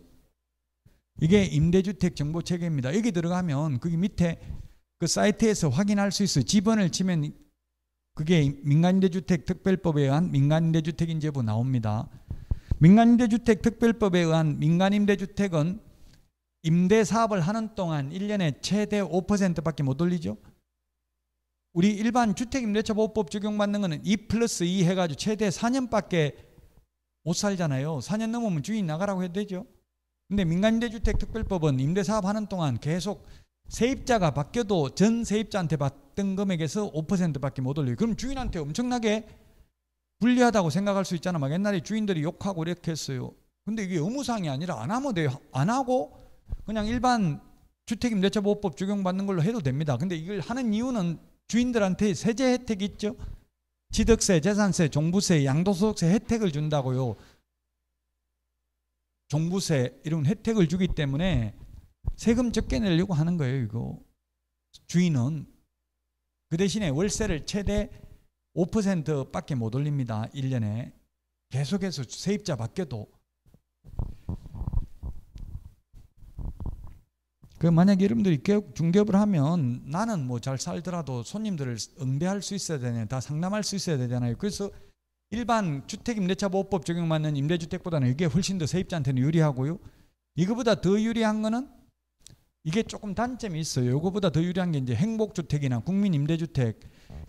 이게 임대주택 정보체계입니다. 여기 들어가면 거기 밑에 그 사이트에서 확인할 수 있어요. 지번을 치면 그게 민간임대주택 특별법에 의한 민간임대주택인지 여부 나옵니다. 민간임대주택 특별법에 의한 민간임대주택은 임대사업을 하는 동안 1년에 최대 5%밖에 못 올리죠. 우리 일반 주택임대차보호법 적용받는 거는 2+2 해가지고 최대 4년밖에 못 살잖아요. 4년 넘으면 주인 나가라고 해도 되죠. 근데 민간임대주택 특별법은 임대사업 하는 동안 계속 세입자가 바뀌어도 전 세입자한테 받던 금액에서 5%밖에 못 올려요. 그럼 주인한테 엄청나게 불리하다고 생각할 수 있잖아. 막 옛날에 주인들이 욕하고 이렇게 했어요. 근데 이게 의무사항이 아니라 안 하면 돼요. 안 하고 그냥 일반 주택임대차보호법 적용받는 걸로 해도 됩니다. 근데 이걸 하는 이유는 주인들한테 세제 혜택이 있죠. 취득세, 재산세, 종부세, 양도소득세 혜택을 준다고요. 종부세 이런 혜택을 주기 때문에 세금 적게 내려고 하는 거예요. 이거 주인은 그 대신에 월세를 최대 5%밖에 못 올립니다. 1년에 계속해서 세입자 바뀌어도. 그 만약에 여러분들이 중개업을 하면 나는 뭐 잘 살더라도 손님들을 응대할 수 있어야 되잖아요. 다 상담할 수 있어야 되잖아요. 그래서 일반 주택임대차보호법 적용받는 임대주택보다는 이게 훨씬 더 세입자한테는 유리하고요. 이거보다 더 유리한 거는 이게 조금 단점이 있어요. 이거보다 더 유리한 게 이제 행복주택이나 국민임대주택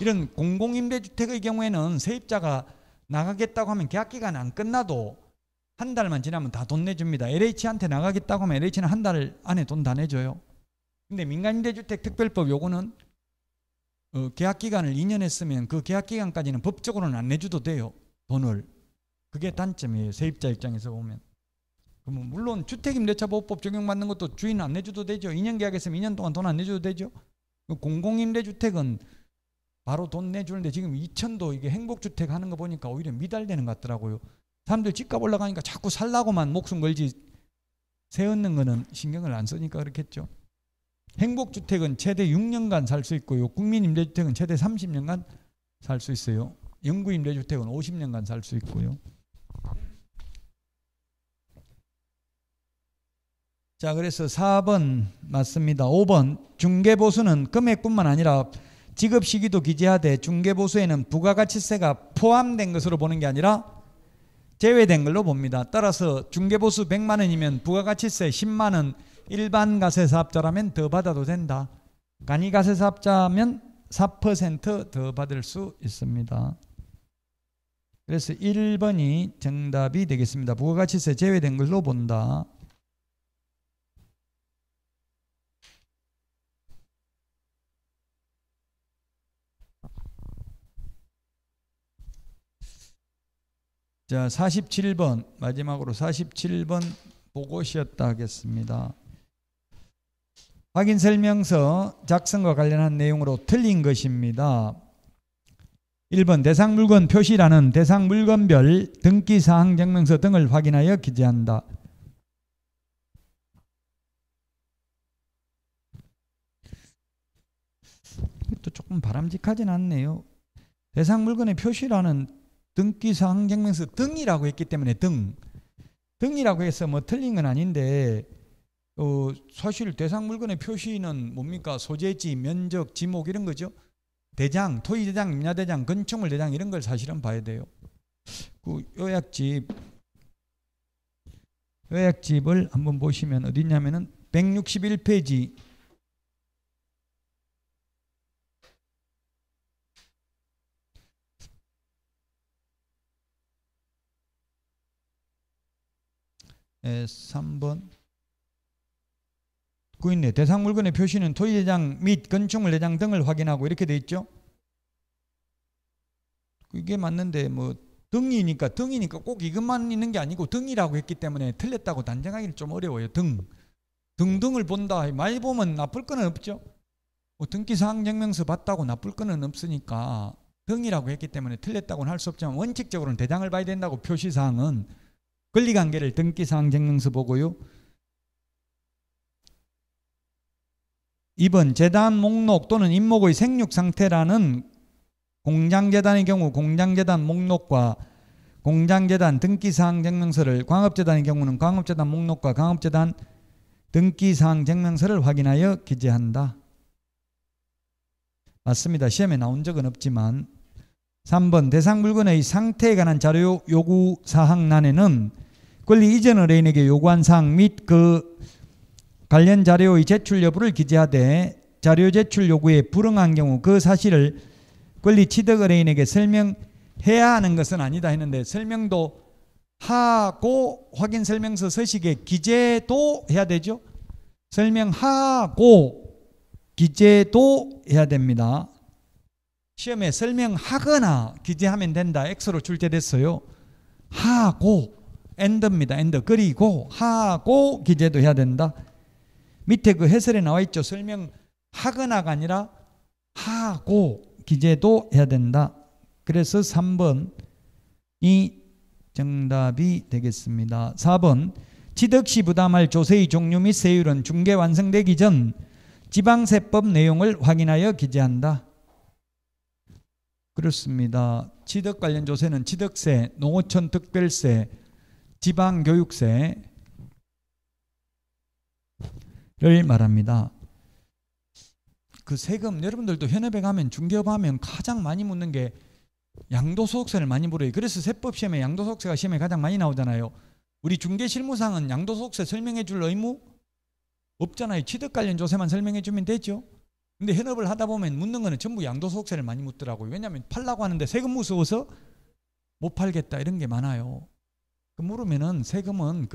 이런 공공임대주택의 경우에는 세입자가 나가겠다고 하면 계약기간 안 끝나도 한 달만 지나면 다 돈 내줍니다. LH한테 나가겠다고 하면 LH는 한 달 안에 돈 다 내줘요. 근데 민간임대주택 특별법 요거는 계약기간을 2년 했으면 그 계약기간까지는 법적으로는 안 내줘도 돼요. 돈을. 그게 단점이에요. 세입자 입장에서 보면. 그러면 물론 주택임대차보호법 적용받는 것도 주인 안 내줘도 되죠. 2년 계약했으면 2년 동안 돈 안 내줘도 되죠. 공공임대주택은 바로 돈 내주는데 지금 2천도 이게 행복주택 하는 거 보니까 오히려 미달되는 것 같더라고요. 사람들 집값 올라가니까 자꾸 살라고만 목숨 걸지 세 얻는 거는 신경을 안 쓰니까 그렇겠죠. 행복주택은 최대 6년간 살 수 있고요. 국민임대주택은 최대 30년간 살 수 있어요. 영구임대주택은 50년간 살 수 있고요. 자, 그래서 4번 맞습니다. 5번 중개보수는 금액뿐만 아니라 지급 시기도 기재하되 중개보수에는 부가가치세가 포함된 것으로 보는 게 아니라 제외된 걸로 봅니다. 따라서 중개보수 100만 원이면 부가가치세 10만 원, 일반 가세사업자라면 더 받아도 된다. 간이가세사업자면 4% 더 받을 수 있습니다. 그래서 1번이 정답이 되겠습니다. 부가가치세 제외된 걸로 본다. 자, 47번 마지막으로 47번 보고 쉬었다 하겠습니다. 확인설명서 작성과 관련한 내용으로 틀린 것입니다. 1번 대상물건 표시란은 대상물건별 등기사항증명서 등을 확인하여 기재한다. 이것도 조금 바람직하진 않네요. 대상물건의 표시란은 등기사항증명서 등이라고 했기 때문에 등이라고 해서 뭐 틀린 건 아닌데 사실 대상물건의 표시는 뭡니까? 소재지, 면적, 지목 이런 거죠. 대장, 토의대장, 임야대장, 건축물대장 이런 걸 사실은 봐야 돼요. 그 요약집을 한번 보시면 어디 있냐면은 161페이지 에 3번 그 있네. 대상물건의 표시는 토지대장 및 건축물대장 등을 확인하고 이렇게 돼 있죠. 이게 맞는데 뭐 등이니까 꼭 이것만 있는 게 아니고 등이라고 했기 때문에 틀렸다고 단정하기는 좀 어려워요. 등등을 본다. 많이 보면 나쁠 거는 없죠. 뭐 등기사항증명서 봤다고 나쁠 거는 없으니까 등이라고 했기 때문에 틀렸다고는 할 수 없지만 원칙적으로는 대장을 봐야 된다고. 표시사항은 권리관계를 등기사항증명서 보고요. 2번 재단 목록 또는 임목의 생육상태라는 공장재단의 경우 공장재단 목록과 공장재단 등기사항증명서를, 광업재단의 경우는 광업재단 목록과 광업재단 등기사항증명서를 확인하여 기재한다. 맞습니다. 시험에 나온 적은 없지만. 3번 대상물건의 상태에 관한 자료 요구사항란에는 권리 이전 의뢰인에게 요구한 사항 및 그 관련 자료의 제출 여부를 기재하되 자료 제출 요구에 불응한 경우 그 사실을 권리 취득 의뢰인에게 설명해야 하는 것은 아니다 했는데 설명도 하고 확인 설명서 서식에 기재도 해야 되죠. 설명하고 기재도 해야 됩니다. 시험에 설명하거나 기재하면 된다. X로 출제됐어요. 하고 엔드입니다. 엔드. 그리고 하고 기재도 해야 된다. 밑에 그 해설에 나와 있죠. 설명하거나가 아니라 하고 기재도 해야 된다. 그래서 3번이 정답이 되겠습니다. 4번 취득시 부담할 조세의 종류 및 세율은 중개 완성되기 전 지방세법 내용을 확인하여 기재한다. 그렇습니다. 취득 관련 조세는 취득세, 농어촌 특별세, 지방교육세를 말합니다. 그 세금, 여러분들도 현업에 가면 중개업 하면 가장 많이 묻는 게 양도소득세를 많이 물어요. 그래서 세법시험에 양도소득세가 시험에 가장 많이 나오잖아요. 우리 중개실무상은 양도소득세 설명해 줄 의무 없잖아요. 취득 관련 조세만 설명해 주면 되죠. 근데 현업을 하다 보면 묻는 거는 전부 양도소득세를 많이 묻더라고요. 왜냐하면 팔라고 하는데 세금 무서워서 못 팔겠다 이런 게 많아요. 그 물으면은 세금은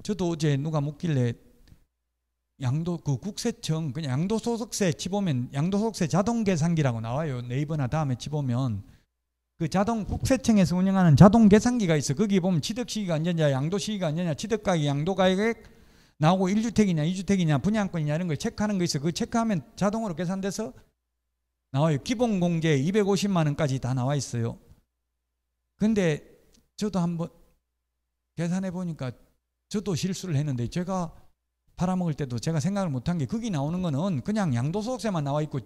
저도 어제 누가 묻길래 국세청 그냥 양도소득세 치보면 양도소득세 자동계산기라고 나와요. 네이버나 다음에 치보면 그 자동 국세청에서 운영하는 자동 계산기가 있어. 거기 보면 취득 시기가 언제냐, 양도 시기가 언제냐, 취득 가격, 양도 가격 나오고 1주택이냐, 2주택이냐, 분양권이냐 이런 걸 체크하는 거 있어. 그거 체크하면 자동으로 계산돼서 나와요. 기본 공제 250만 원까지 다 나와 있어요. 근데 저도 한번 계산해 보니까 저도 실수를 했는데, 제가 팔아먹을 때도 제가 생각을 못한 게, 거기 나오는 거는 그냥 양도소득세만 나와 있고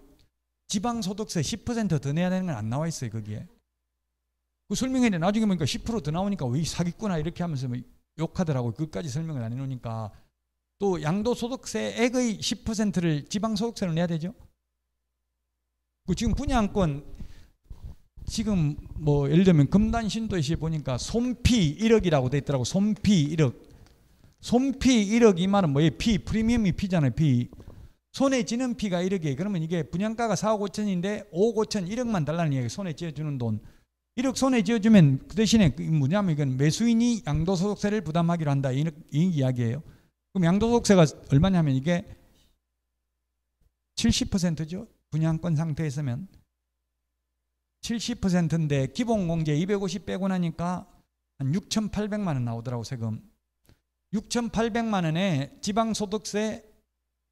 지방소득세 10% 더 내야 되는 건 안 나와 있어요. 거기에 그 설명했는데 나중에 보니까 10% 더 나오니까 왜 사기꾼아 이렇게 하면서 뭐 욕하더라고요. 그것까지 설명을 안 해놓으니까. 또 양도소득세액의 10%를 지방소득세로 내야 되죠. 그 지금 분양권 지금 뭐 예를 들면 금단신도시에 보니까 손피 1억이라고 돼 있더라고. 손피 1억. 손피 1억 이 말은 뭐예요? 피, 프리미엄이 피잖아요. 피. 손에 쥐는 피가 1억이에요. 그러면 이게 분양가가 4억 5천인데 5억 5천 1억만 달라는 얘기예요. 손에 쥐어주는 돈. 1억 손에 쥐어주면 그 대신에 뭐냐면 이건 매수인이 양도소득세를 부담하기로 한다. 이 이야기예요. 그럼 양도소득세가 얼마냐면 이게 70%죠. 분양권 상태에 있으면 70%인데 기본공제 250 빼고 나니까 한 6,800만 원 나오더라고. 세금 6,800만 원에 지방소득세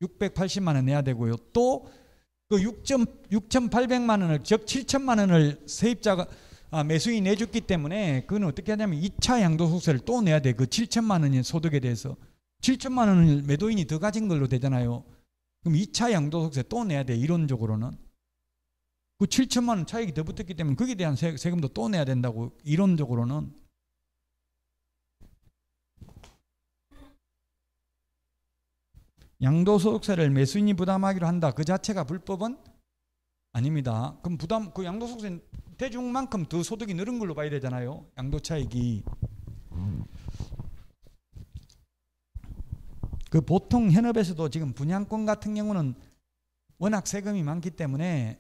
680만 원 내야 되고요. 또 그 6,800만 원을 즉 7천만 원을 세입자가 매수인이 내줬기 때문에 그건 어떻게 하냐면 2차 양도소득세를 또 내야 돼. 그 7천만 원의 소득에 대해서 7천만 원을 매도인이 더 가진 걸로 되잖아요. 그럼 2차 양도소득세 또 내야 돼. 이론적으로는 그 7천만 원 차익이 더 붙었기 때문에 거기에 대한 세금도 또 내야 된다고. 이론적으로는. 양도소득세를 매수인이 부담하기로 한다. 그 자체가 불법은 아닙니다. 그럼 그 양도소득세 대중만큼 더 소득이 늘은 걸로 봐야 되잖아요. 양도차익이. 그 보통 현업에서도 지금 분양권 같은 경우는 워낙 세금이 많기 때문에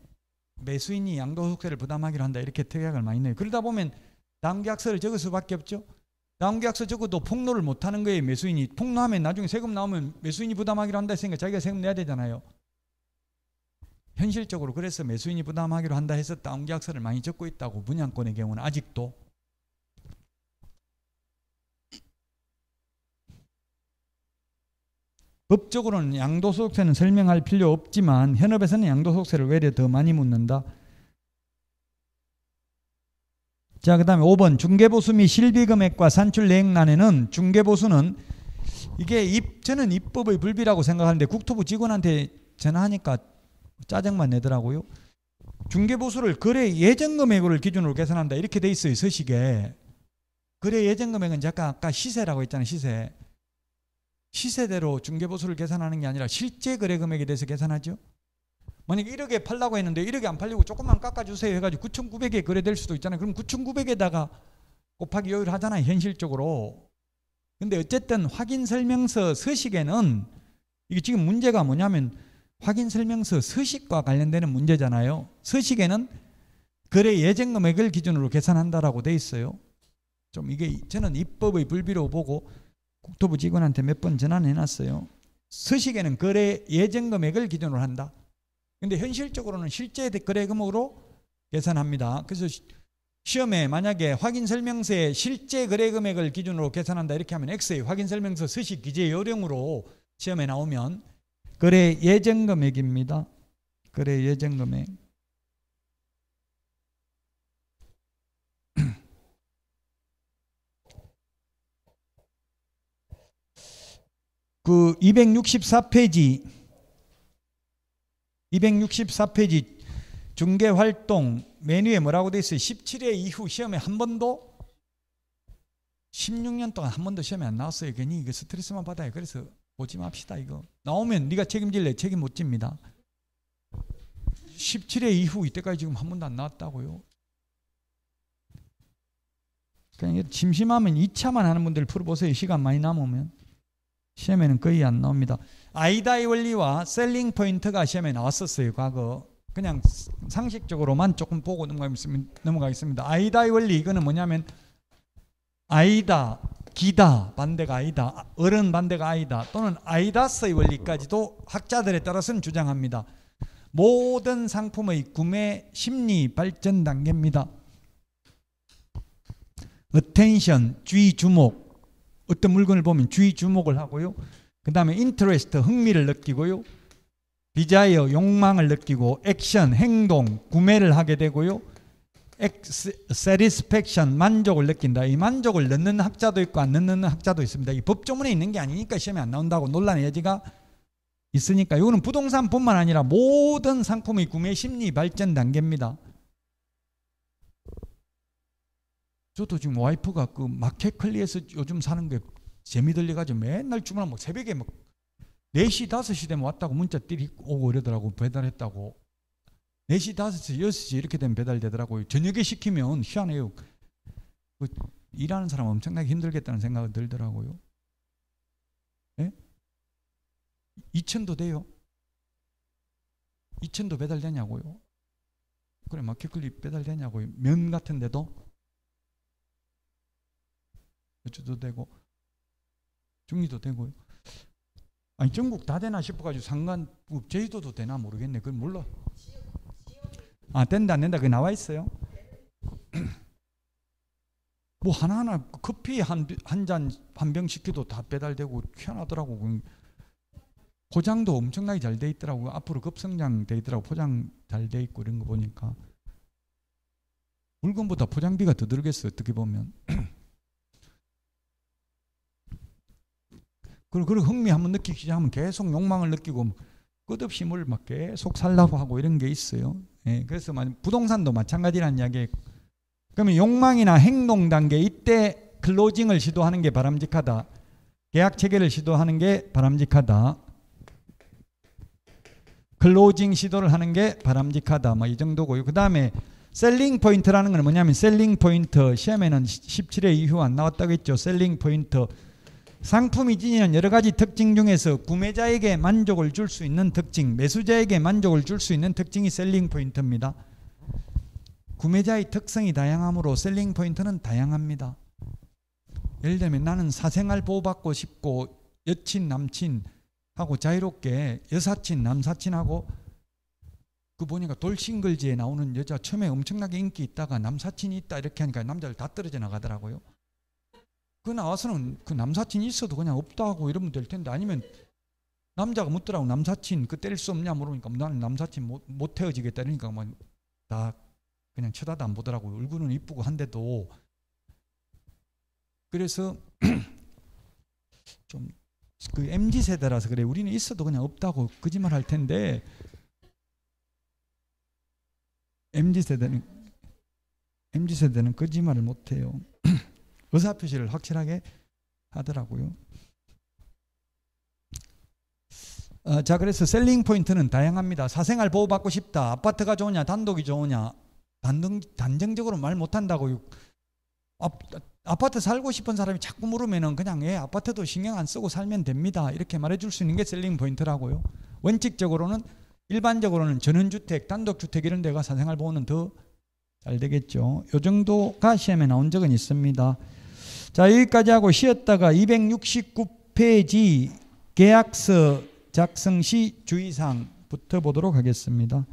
매수인이 양도소득세를 부담하기로 한다. 이렇게 특약을 많이 내요. 그러다 보면 다운계약서를 적을 수밖에 없죠. 다운계약서 적어도 폭로를 못하는 거예요. 매수인이. 폭로하면 나중에 세금 나오면 매수인이 부담하기로 한다 했으니까 자기가 세금 내야 되잖아요. 현실적으로 그래서 매수인이 부담하기로 한다 해서 다운계약서를 많이 적고 있다고. 분양권의 경우는 아직도. 법적으로는 양도소득세는 설명할 필요 없지만 현업에서는 양도소득세를 외려 더 많이 묻는다. 자, 그 다음에 5번 중개보수 및 실비금액과 산출내역란에는 중개보수는 이게 저는 입법의 불비라고 생각하는데 국토부 직원한테 전화하니까 짜증만 내더라고요. 중개보수를 거래 예정금액을 기준으로 계산한다. 이렇게 돼 있어요. 서식에. 거래 예정금액은 잠깐 아까 시세라고 했잖아요. 시세대로 중개보수를 계산하는 게 아니라 실제 거래 금액에 대해서 계산하죠. 만약에 1억에 팔라고 했는데 1억이 안 팔리고 조금만 깎아주세요 해가지고 9,900에 거래될 수도 있잖아요. 그럼 9,900에다가 곱하기 요율 하잖아요. 현실적으로. 근데 어쨌든 확인설명서 서식에는 이게 지금 문제가 뭐냐면 확인설명서 서식과 관련되는 문제잖아요. 서식에는 거래 예정금액을 기준으로 계산한다라고 돼 있어요. 좀 이게 저는 입법의 불비로 보고 국토부 직원한테 몇 번 전화해놨어요. 서식에는 거래 예정금액을 기준으로 한다. 근데 현실적으로는 실제 거래 금액으로 계산합니다. 그래서 시험에 만약에 확인설명서에 실제 거래 금액을 기준으로 계산한다 이렇게 하면 X의 확인설명서 서식 기재 요령으로 시험에 나오면 거래 예정금액입니다. 거래 예정금액. 그 264페이지 중개활동 메뉴에 뭐라고 돼 있어요? 17회 이후 시험에 한 번도 16년 동안 한 번도 시험에 안 나왔어요. 괜히 이거 스트레스만 받아요. 그래서 보지 맙시다. 이거 나오면 네가 책임질래? 책임 못 집니다. 17회 이후 이때까지 지금 한 번도 안 나왔다고요. 그냥 심심하면 2차만 하는 분들 풀어보세요. 시간 많이 남으면. 시험에는 거의 안 나옵니다. 아이다의 원리와 셀링 포인트가 시험에 나왔었어요. 과거. 그냥 상식적으로만 조금 보고 넘어가겠습니다. 아이다의 원리 이거는 뭐냐면 아이다, 기다 반대가 아이다, 어른 반대가 아이다 또는 아이다스의 원리까지도 학자들에 따라서는 주장합니다. 모든 상품의 구매 심리 발전 단계입니다. attention, 주의 주목. 어떤 물건을 보면 주의 주목을 하고요. 그 다음에 interest, 흥미를 느끼고요. desire, 욕망을 느끼고, action, 행동, 구매를 하게 되고요. satisfaction, 만족을 느낀다. 이 만족을 넣는 학자도 있고 안 넣는 학자도 있습니다. 이 법조문에 있는 게 아니니까 시험에 안 나온다고 논란의 여지가 있으니까. 이거는 부동산뿐만 아니라 모든 상품의 구매 심리 발전 단계입니다. 저도 지금 와이프가 그 마켓컬리에서 요즘 사는 게 재미들려가지고 맨날 주문하면 뭐 새벽에 막 4시, 5시 되면 왔다고 문자 띠리 오고 이러더라고. 배달했다고. 4시, 5시, 6시 이렇게 되면 배달되더라고요. 저녁에 시키면 희한해요. 그 일하는 사람 엄청나게 힘들겠다는 생각이 들더라고요. 네? 2,000도 돼요. 2,000도 배달되냐고요. 그래, 마켓컬리 배달되냐고요. 면 같은 데도 여주도 되고 중리도 되고요. 아니 전국 다 되나 싶어가지고 상간 제주도도 되나 모르겠네. 그건 몰라. 아, 된다 안 된다 그게 나와 있어요. 뭐 하나하나 커피 한 잔 한 병 시켜도 다 배달되고 희한하더라고. 포장도 엄청나게 잘 돼 있더라고. 앞으로 급성장 돼 있더라고. 포장 잘 돼 있고 이런 거 보니까 물건보다 포장비가 더 들겠어 어떻게 보면. 그리고 흥미 한번 느끼기 시작하면 계속 욕망을 느끼고 끝없이 뭘 막 계속 살라고 하고 이런 게 있어요. 예, 그래서 부동산도 마찬가지라는 이야기. 그러면 욕망이나 행동 단계 이때 클로징을 시도하는 게 바람직하다. 계약 체결을 시도하는 게 바람직하다. 클로징 시도를 하는 게 바람직하다. 뭐 이 정도고요. 그 다음에 셀링 포인트라는 건 뭐냐면 셀링 포인트 시험에는 17회 이후 안 나왔다고 했죠. 셀링 포인트. 상품이 지니는 여러 가지 특징 중에서 구매자에게 만족을 줄 수 있는 특징, 매수자에게 만족을 줄 수 있는 특징이 셀링 포인트입니다. 구매자의 특성이 다양하므로 셀링 포인트는 다양합니다. 예를 들면 나는 사생활 보호받고 싶고 여친, 남친하고 자유롭게 여사친, 남사친하고 그 보니까 돌싱글즈에 나오는 여자 처음에 엄청나게 인기 있다가 남사친이 있다 이렇게 하니까 남자들 다 떨어져 나가더라고요. 그 나와서는 그 남사친이 있어도 그냥 없다 하고 이러면 될 텐데 아니면 남자가 묻더라고. 남사친 그 때릴 수 없냐 물으니까 나는 남사친 못 헤어지겠다 이러니까 뭐 다 그냥 쳐다도 안 보더라고요. 얼굴은 이쁘고 한데도. 그래서 좀 그 MZ세대라서 그래. 우리는 있어도 그냥 없다고 거짓말 할 텐데 MZ세대는 거짓말을 못해요. 의사표시를 확실하게 하더라고요. 자, 그래서 셀링 포인트는 다양합니다. 사생활 보호받고 싶다. 아파트가 좋으냐 단독이 좋으냐 단정적으로 말 못한다고요. 아파트 살고 싶은 사람이 자꾸 물으면은 그냥 아파트도 신경 안 쓰고 살면 됩니다. 이렇게 말해줄 수 있는 게 셀링 포인트라고요. 원칙적으로는 일반적으로는 전원주택, 단독주택 이런 데가 사생활 보호는 더 잘 되겠죠. 이 정도가 시험에 나온 적은 있습니다. 자, 여기까지 하고 쉬었다가 269페이지 계약서 작성 시 주의사항부터 보도록 하겠습니다.